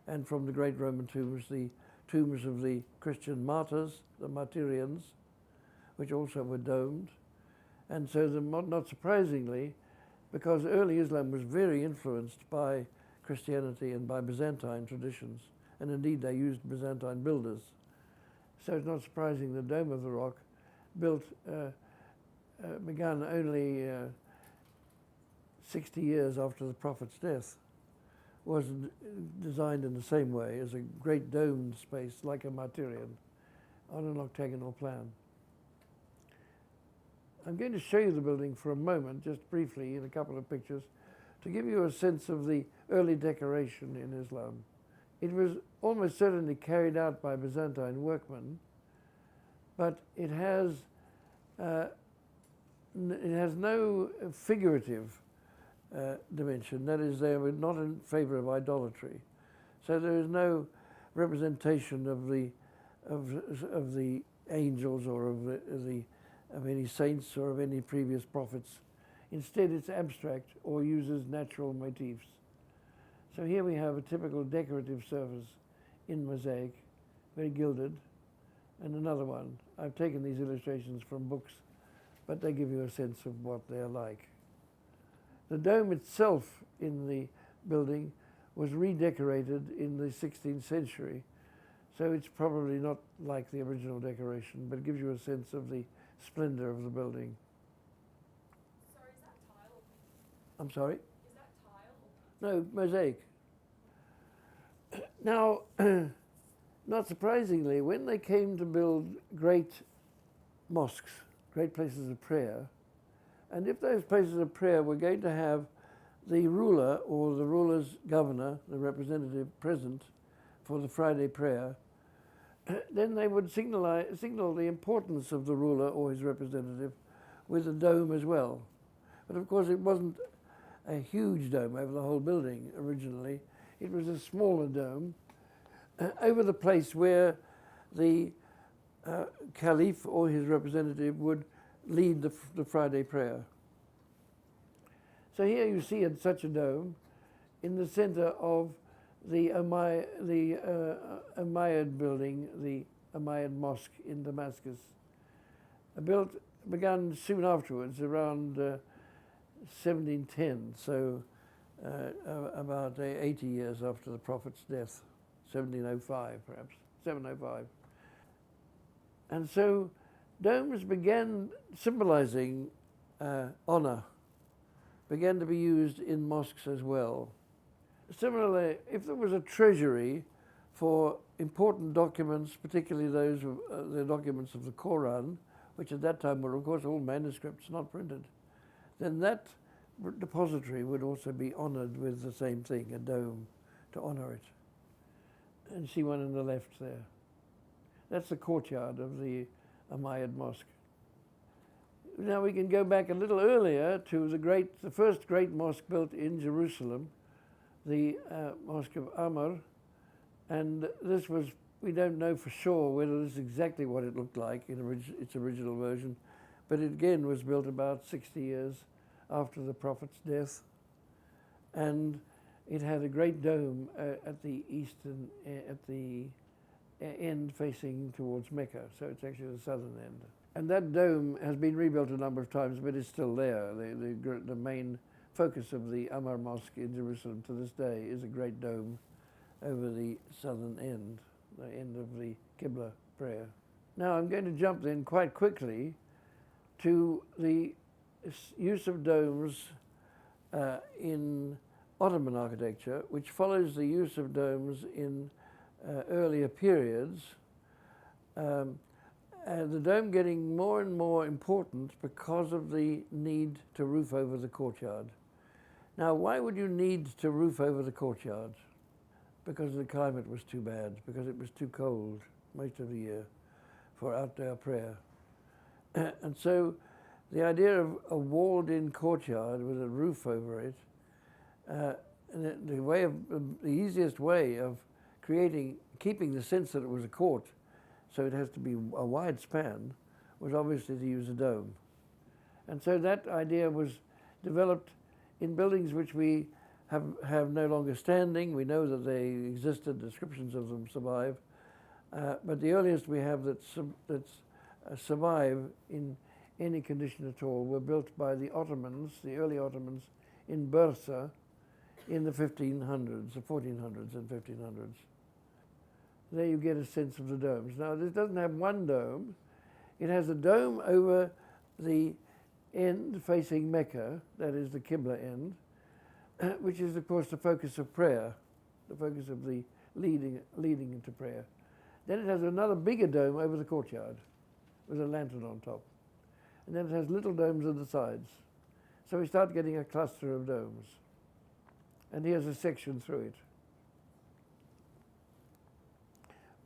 and from the great Roman tombs, the tombs of the Christian martyrs, the martyrians, which also were domed. And so, not surprisingly, because early Islam was very influenced by Christianity and by Byzantine traditions, and indeed they used Byzantine builders. So it's not surprising the Dome of the Rock, began only 60 years after the Prophet's death, was designed in the same way as a great domed space like a martyrion on an octagonal plan. I'm going to show you the building for a moment, just briefly, in a couple of pictures, to give you a sense of the early decoration in Islam. It was almost certainly carried out by Byzantine workmen, but it has no figurative dimension. That is, they were not in favor of idolatry. So there is no representation of the angels or of any saints or of any previous prophets. Instead, it's abstract or uses natural motifs. So here we have a typical decorative surface in mosaic, very gilded, and another one. I've taken these illustrations from books, but they give you a sense of what they're like. The dome itself in the building was redecorated in the 16th century, so it's probably not like the original decoration, but it gives you a sense of the splendor of the building. Sorry, is that tile or paint? I'm sorry? Is that tile or paint? No, mosaic. Now, not surprisingly, when they came to build great mosques, great places of prayer, and if those places of prayer were going to have the ruler or the ruler's governor, the representative, present for the Friday prayer, then they would signal the importance of the ruler or his representative with a dome as well. But of course, it wasn't a huge dome over the whole building originally. It was a smaller dome over the place where the caliph or his representative would lead the Friday prayer. So here you see such a dome in the center of the Umayyad building, the Amayan Mosque in Damascus, begun soon afterwards, around 1710, so about 80 years after the Prophet's death, 1705 perhaps, 705. And so domes began symbolizing honor, began to be used in mosques as well. Similarly, if there was a treasury for important documents, particularly those of the documents of the Quran, which at that time were, of course, all manuscripts, not printed, then that depository would also be honored with the same thing, a dome, to honor it. And you see one on the left there. That's the courtyard of the Umayyad Mosque. Now we can go back a little earlier to the first great mosque built in Jerusalem, the Mosque of Amr, and this was, we don't know for sure whether this is exactly what it looked like in its original version, but it again was built about 60 years after the Prophet's death, and it had a great dome at the eastern, at the end facing towards Mecca, so it's actually the southern end. And that dome has been rebuilt a number of times, but it's still there. The main focus of the Amr Mosque in Jerusalem to this day is a great dome over the southern end, the end of the Qibla prayer. Now I'm going to jump then quite quickly to the use of domes in Ottoman architecture, which follows the use of domes in earlier periods. The dome getting more and more important because of the need to roof over the courtyard. Now, why would you need to roof over the courtyard? Because the climate was too bad, because it was too cold most of the year for outdoor prayer. And so the idea of a walled-in courtyard with a roof over it, the easiest way of keeping the sense that it was a court, so it has to be a wide span, was obviously to use a dome. And so that idea was developed in buildings which we have no longer standing. We know that they existed, descriptions of them survive, but the earliest we have that's survive in any condition at all were built by the Ottomans, the early Ottomans, in Bursa in the 1500s, the 1400s and 1500s. There you get a sense of the domes. Now, this doesn't have one dome. It has a dome over the end facing Mecca, that is the Qibla end, which is, of course, the focus of prayer, the focus of the leading into prayer. Then it has another bigger dome over the courtyard with a lantern on top. And then it has little domes at the sides. So we start getting a cluster of domes. And here's a section through it.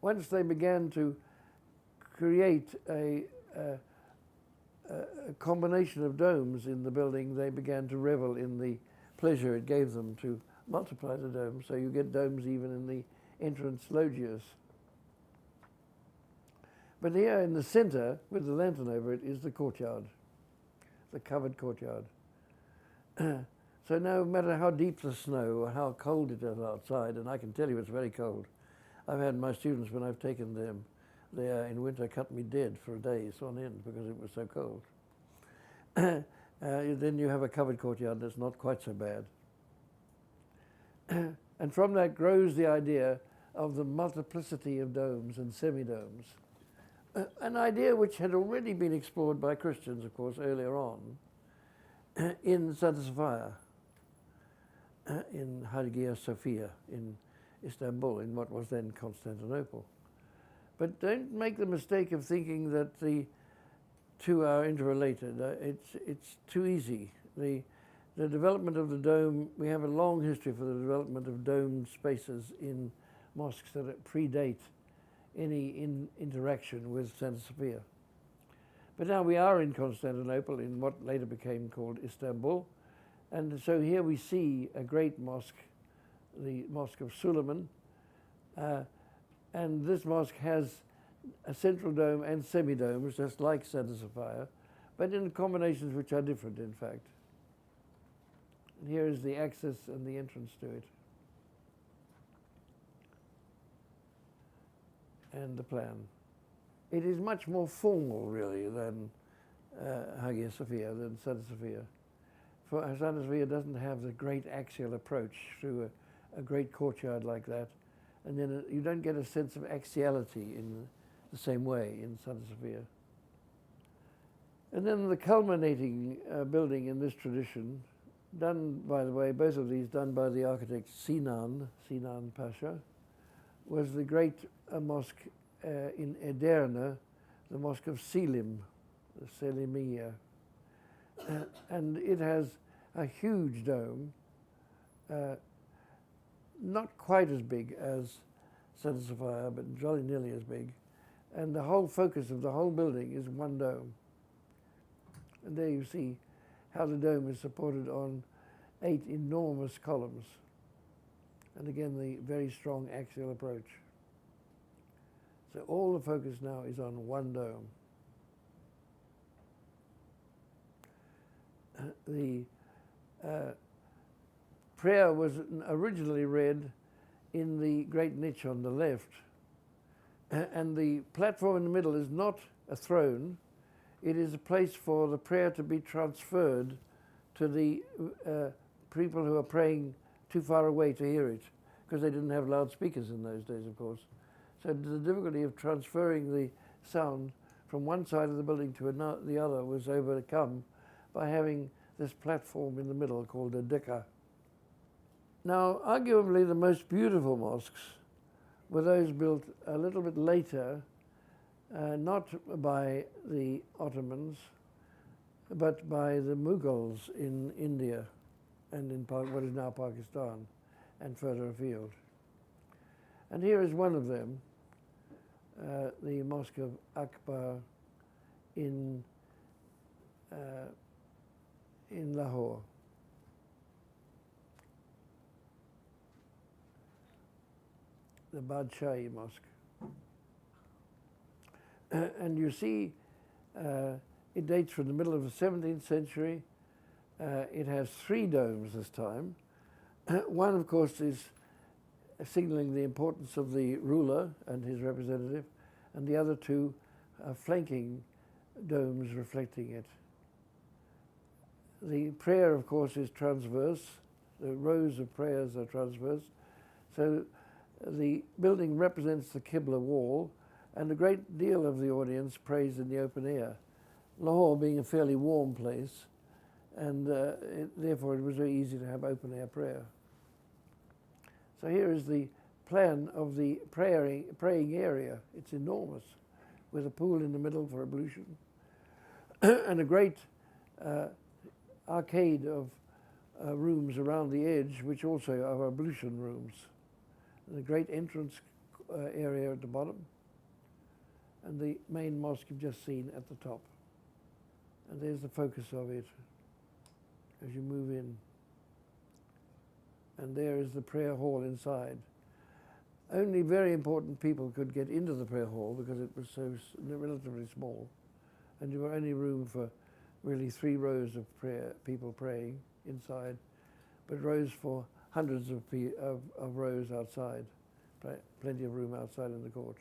Once they began to create a combination of domes in the building, they began to revel in the pleasure it gave them to multiply the domes. So you get domes even in the entrance loggias. But here in the center, with the lantern over it, is the courtyard, the covered courtyard. So no matter how deep the snow or how cold it is outside, and I can tell you it's very cold. I've had my students, when I've taken them there in winter, cut me dead for days on end because it was so cold. Then you have a covered courtyard that's not quite so bad. And from that grows the idea of the multiplicity of domes and semi-domes. An idea which had already been explored by Christians, of course, earlier on, in Santa Sofia, in Hagia Sophia, in Istanbul, in what was then Constantinople. But don't make the mistake of thinking that the two are interrelated. It's too easy. The development of the dome, we have a long history for the development of domed spaces in mosques that predate any interaction with Santa Sofia. But now we are in Constantinople, in what later became called Istanbul. And so here we see a great mosque, the Mosque of Suleiman. And this mosque has a central dome and semi-domes, just like Santa Sofia, but in combinations which are different, in fact. And here is the access and the entrance to it. And the plan. It is much more formal, really, than Hagia Sophia, than Santa Sofia. For Santa Sofia doesn't have the great axial approach through a great courtyard like that. And then you don't get a sense of axiality in the same way in Santa Sofia. And then the culminating building in this tradition, done, by the way, both of these done by the architect Sinan Pasha, was the great mosque in Edirne, the Mosque of Selim, the Selimiya. And it has a huge dome, not quite as big as Santa Sofia, but jolly nearly as big. And the whole focus of the whole building is one dome. And there you see how the dome is supported on 8 enormous columns. And again, the very strong axial approach. So all the focus now is on one dome. The prayer was originally read in the great niche on the left. And the platform in the middle is not a throne. It is a place for the prayer to be transferred to the people who are praying too far away to hear it, because they didn't have loudspeakers in those days, of course. So the difficulty of transferring the sound from one side of the building to the other was overcome by having this platform in the middle called a dikka. Now, arguably the most beautiful mosques were those built a little bit later, not by the Ottomans, but by the Mughals in India and in what is now Pakistan and further afield. And here is one of them, the Mosque of Akbar in Lahore. The Badshahi Mosque. And you see, it dates from the middle of the 17th century. It has 3 domes this time. One, of course, is signaling the importance of the ruler and his representative, and the other 2 flanking domes reflecting it. The prayer, of course, is transverse. The rows of prayers are transverse. So the building represents the Qibla wall, and a great deal of the audience prays in the open air. Lahore being a fairly warm place, and therefore it was very easy to have open air prayer. So here is the plan of the praying area. It's enormous, with a pool in the middle for ablution, and a great arcade of rooms around the edge, which also are ablution rooms. And a great entrance area at the bottom, and the main mosque you've just seen at the top. And there's the focus of it as you move in. And there is the prayer hall inside. Only very important people could get into the prayer hall because it was so relatively small, and there were only room for really 3 rows of people praying inside, but rows for hundreds of rows outside, plenty of room outside in the court.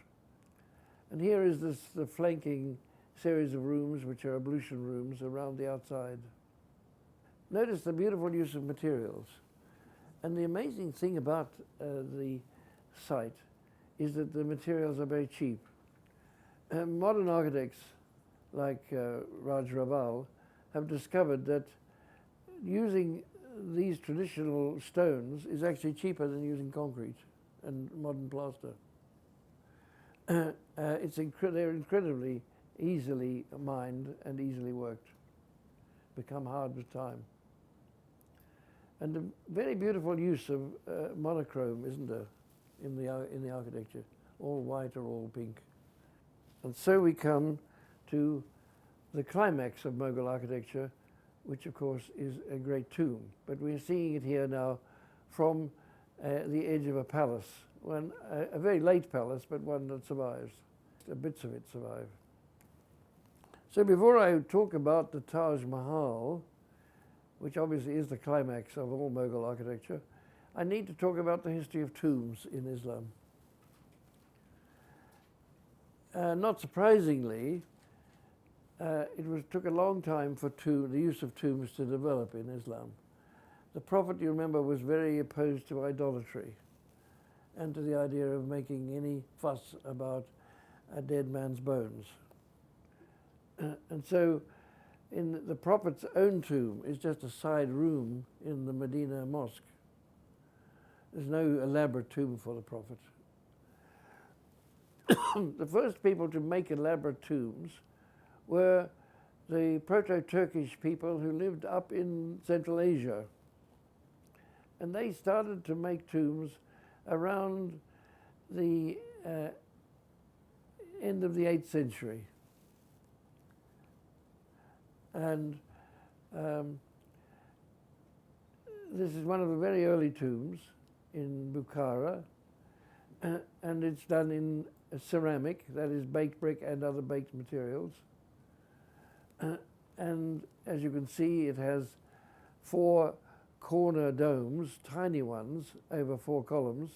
And here is the flanking series of rooms, which are ablution rooms around the outside. Notice the beautiful use of materials. And the amazing thing about the site is that the materials are very cheap. Modern architects like Raj Raval have discovered that using these traditional stones is actually cheaper than using concrete and modern plaster. They're incredibly easily mined and easily worked, become hard with time. And a very beautiful use of monochrome, isn't there, in the architecture, all white or all pink. And so we come to the climax of Mughal architecture, which of course is a great tomb. But we're seeing it here now from the edge of a palace, a very late palace, but one that survives. Bits of it survive. So before I talk about the Taj Mahal, which obviously is the climax of all Mughal architecture, I need to talk about the history of tombs in Islam. Not surprisingly, took a long time for the use of tombs to develop in Islam. The Prophet, you remember, was very opposed to idolatry and to the idea of making any fuss about a dead man's bones. And so in the Prophet's own tomb is just a side room in the Medina Mosque. There's no elaborate tomb for the Prophet. The first people to make elaborate tombs were the Proto-Turkish people who lived up in Central Asia. And they started to make tombs around the end of the 8th century. And this is one of the very early tombs in Bukhara, and it's done in ceramic, that is baked brick and other baked materials. And as you can see, it has 4 corner domes, tiny ones, over 4 columns,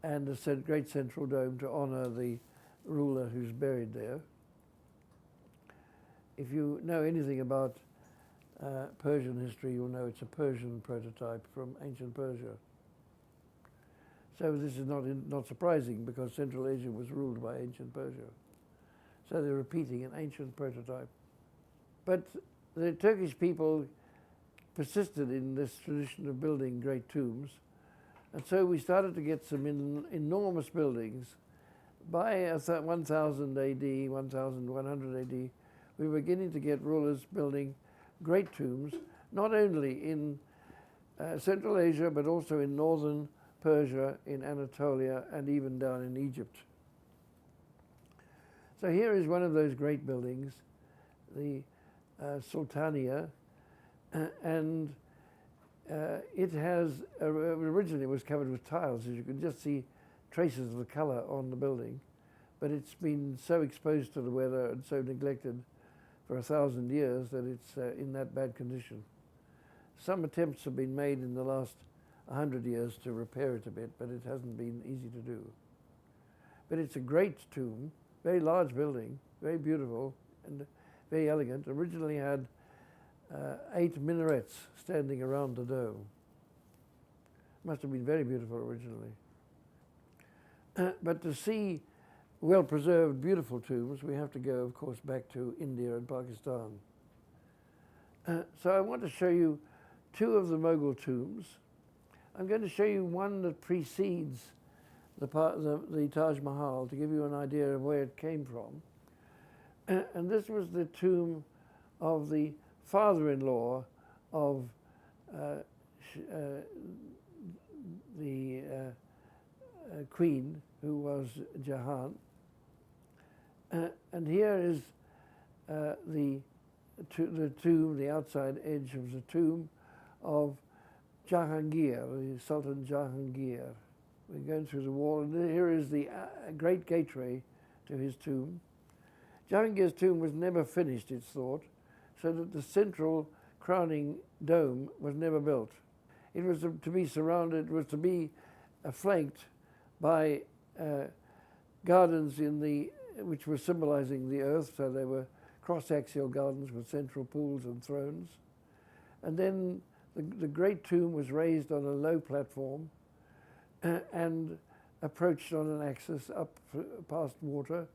and a great central dome to honor the ruler who's buried there. If you know anything about Persian history, you'll know it's a Persian prototype from ancient Persia. So this is not surprising, because Central Asia was ruled by ancient Persia. So they're repeating an ancient prototype. But the Turkish people persisted in this tradition of building great tombs, and so we started to get some enormous buildings. By 1000 AD, 1100 AD, we were beginning to get rulers building great tombs, not only in Central Asia, but also in northern Persia, in Anatolia, and even down in Egypt. So here is one of those great buildings, the Sultania, and it has, originally was covered with tiles, as you can just see traces of the color on the building, but it's been so exposed to the weather and so neglected for 1,000 years that it's in that bad condition. Some attempts have been made in the last 100 years to repair it a bit, but it hasn't been easy to do. But it's a great tomb, very large building, very beautiful and very elegant. Originally had 8 minarets standing around the dome. Must have been very beautiful originally. But to see well-preserved, beautiful tombs, we have to go, of course, back to India and Pakistan. So I want to show you 2 of the Mughal tombs. I'm going to show you one that precedes the Taj Mahal to give you an idea of where it came from. And this was the tomb of the father-in-law of the queen, who was Jahan. And here is the tomb, the outside edge of the tomb of Jahangir, the Sultan Jahangir. We're going through the wall, and here is the great gateway to his tomb. Jahangir's tomb was never finished, it's thought, so that the central crowning dome was never built. It was to be surrounded, it was to be flanked by gardens which were symbolizing the earth, so they were cross-axial gardens with central pools and thrones. And then the great tomb was raised on a low platform and approached on an axis up past water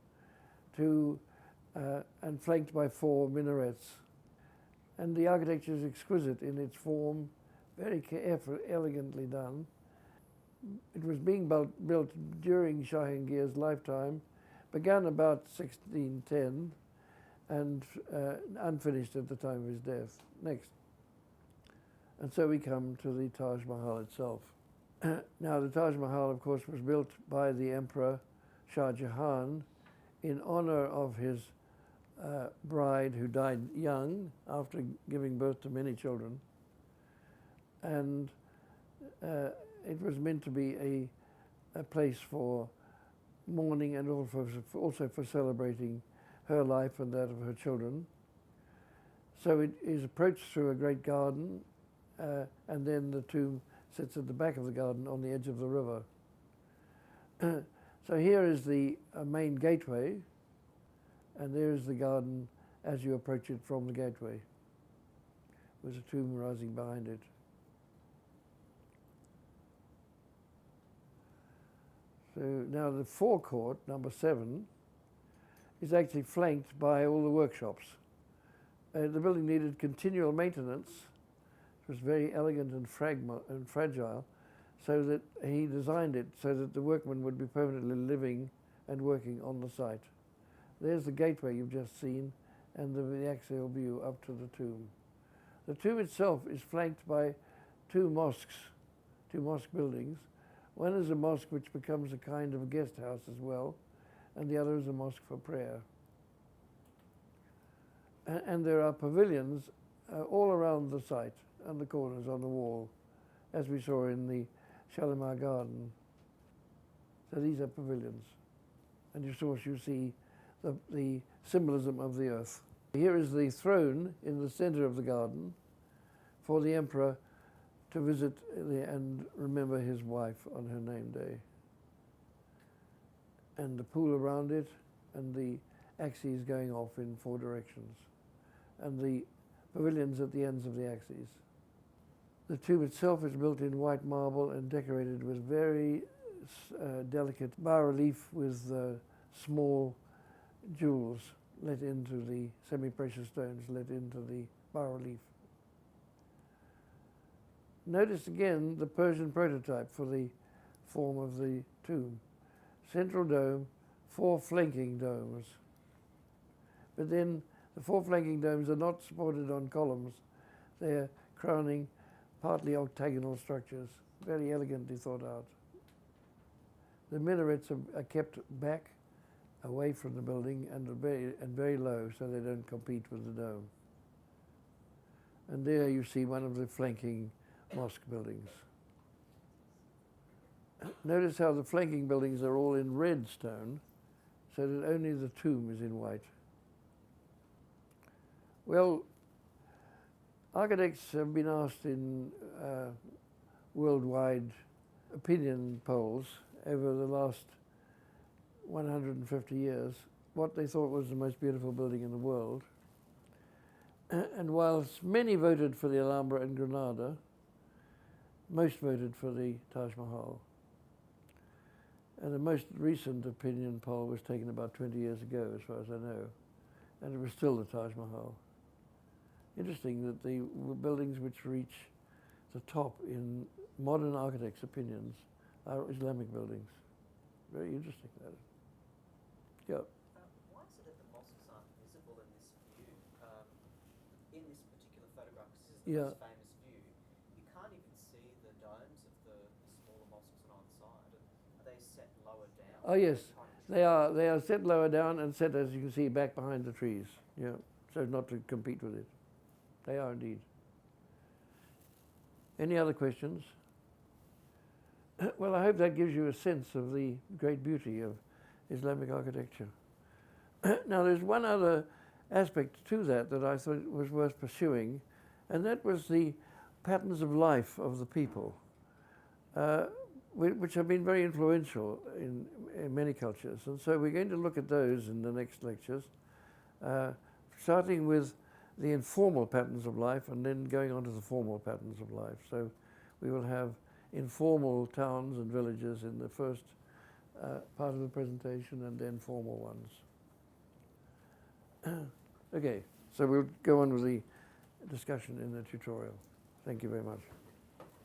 and flanked by 4 minarets. And the architecture is exquisite in its form, very careful, elegantly done. It was being built during Jahangir's lifetime, began about 1610 and unfinished at the time of his death. Next. And so we come to the Taj Mahal itself. Now the Taj Mahal, of course, was built by the Emperor Shah Jahan in honor of his bride, who died young after giving birth to many children. And it was meant to be a place for mourning and also for celebrating her life and that of her children. So it is approached through a great garden, and then the tomb sits at the back of the garden on the edge of the river. So here is the main gateway, and there is the garden as you approach it from the gateway, with a tomb rising behind it. So now the forecourt, number 7, is actually flanked by all the workshops. The building needed continual maintenance. It was very elegant and fragile, so that he designed it so that the workmen would be permanently living and working on the site. There's the gateway you've just seen, and the axial view up to the tomb. The tomb itself is flanked by 2 mosques, 2 mosque buildings. One is a mosque which becomes a kind of a guest house as well, and the other is a mosque for prayer. And there are pavilions all around the site, and the corners on the wall, as we saw in the Shalamar garden. So these are pavilions. And of course you see the symbolism of the earth. Here is the throne in the center of the garden for the emperor to visit and remember his wife on her name day. And the pool around it, and the axes going off in 4 directions, and the pavilions at the ends of the axes. The tomb itself is built in white marble and decorated with very delicate bas-relief with small jewels let into the semi-precious stones let into the bas-relief. Notice again the Persian prototype for the form of the tomb. Central dome, 4 flanking domes. But then the 4 flanking domes are not supported on columns. They're crowning partly octagonal structures, very elegantly thought out. The minarets are kept back, away from the building, and very low, so they don't compete with the dome. And there you see one of the flanking mosque buildings. Notice how the flanking buildings are all in red stone, so that only the tomb is in white. Well, architects have been asked in worldwide opinion polls over the last 150 years what they thought was the most beautiful building in the world. And whilst many voted for the Alhambra in Granada, most voted for the Taj Mahal. And the most recent opinion poll was taken about 20 years ago, as far as I know, and it was still the Taj Mahal. Interesting that the buildings which reach the top in modern architects' opinions are Islamic buildings. Very interesting, that is. Yeah. Why is it that the mosques aren't visible in this view? In this particular photograph, because this is the most famous view, you can't even see the domes of the smaller mosques on either side. Are they set lower down? Oh yes, they are. They are set lower down and set, as you can see, back behind the trees. Yeah, so not to compete with it. They are indeed. Any other questions? Well, I hope that gives you a sense of the great beauty of Islamic architecture. Now, there's one other aspect to that that I thought was worth pursuing, and that was the patterns of life of the people, which have been very influential in many cultures. And so we're going to look at those in the next lectures, starting with the informal patterns of life and then going on to the formal patterns of life. So we will have informal towns and villages in the first part of the presentation, and then formal ones. Okay, so we'll go on with the discussion in the tutorial. Thank you very much.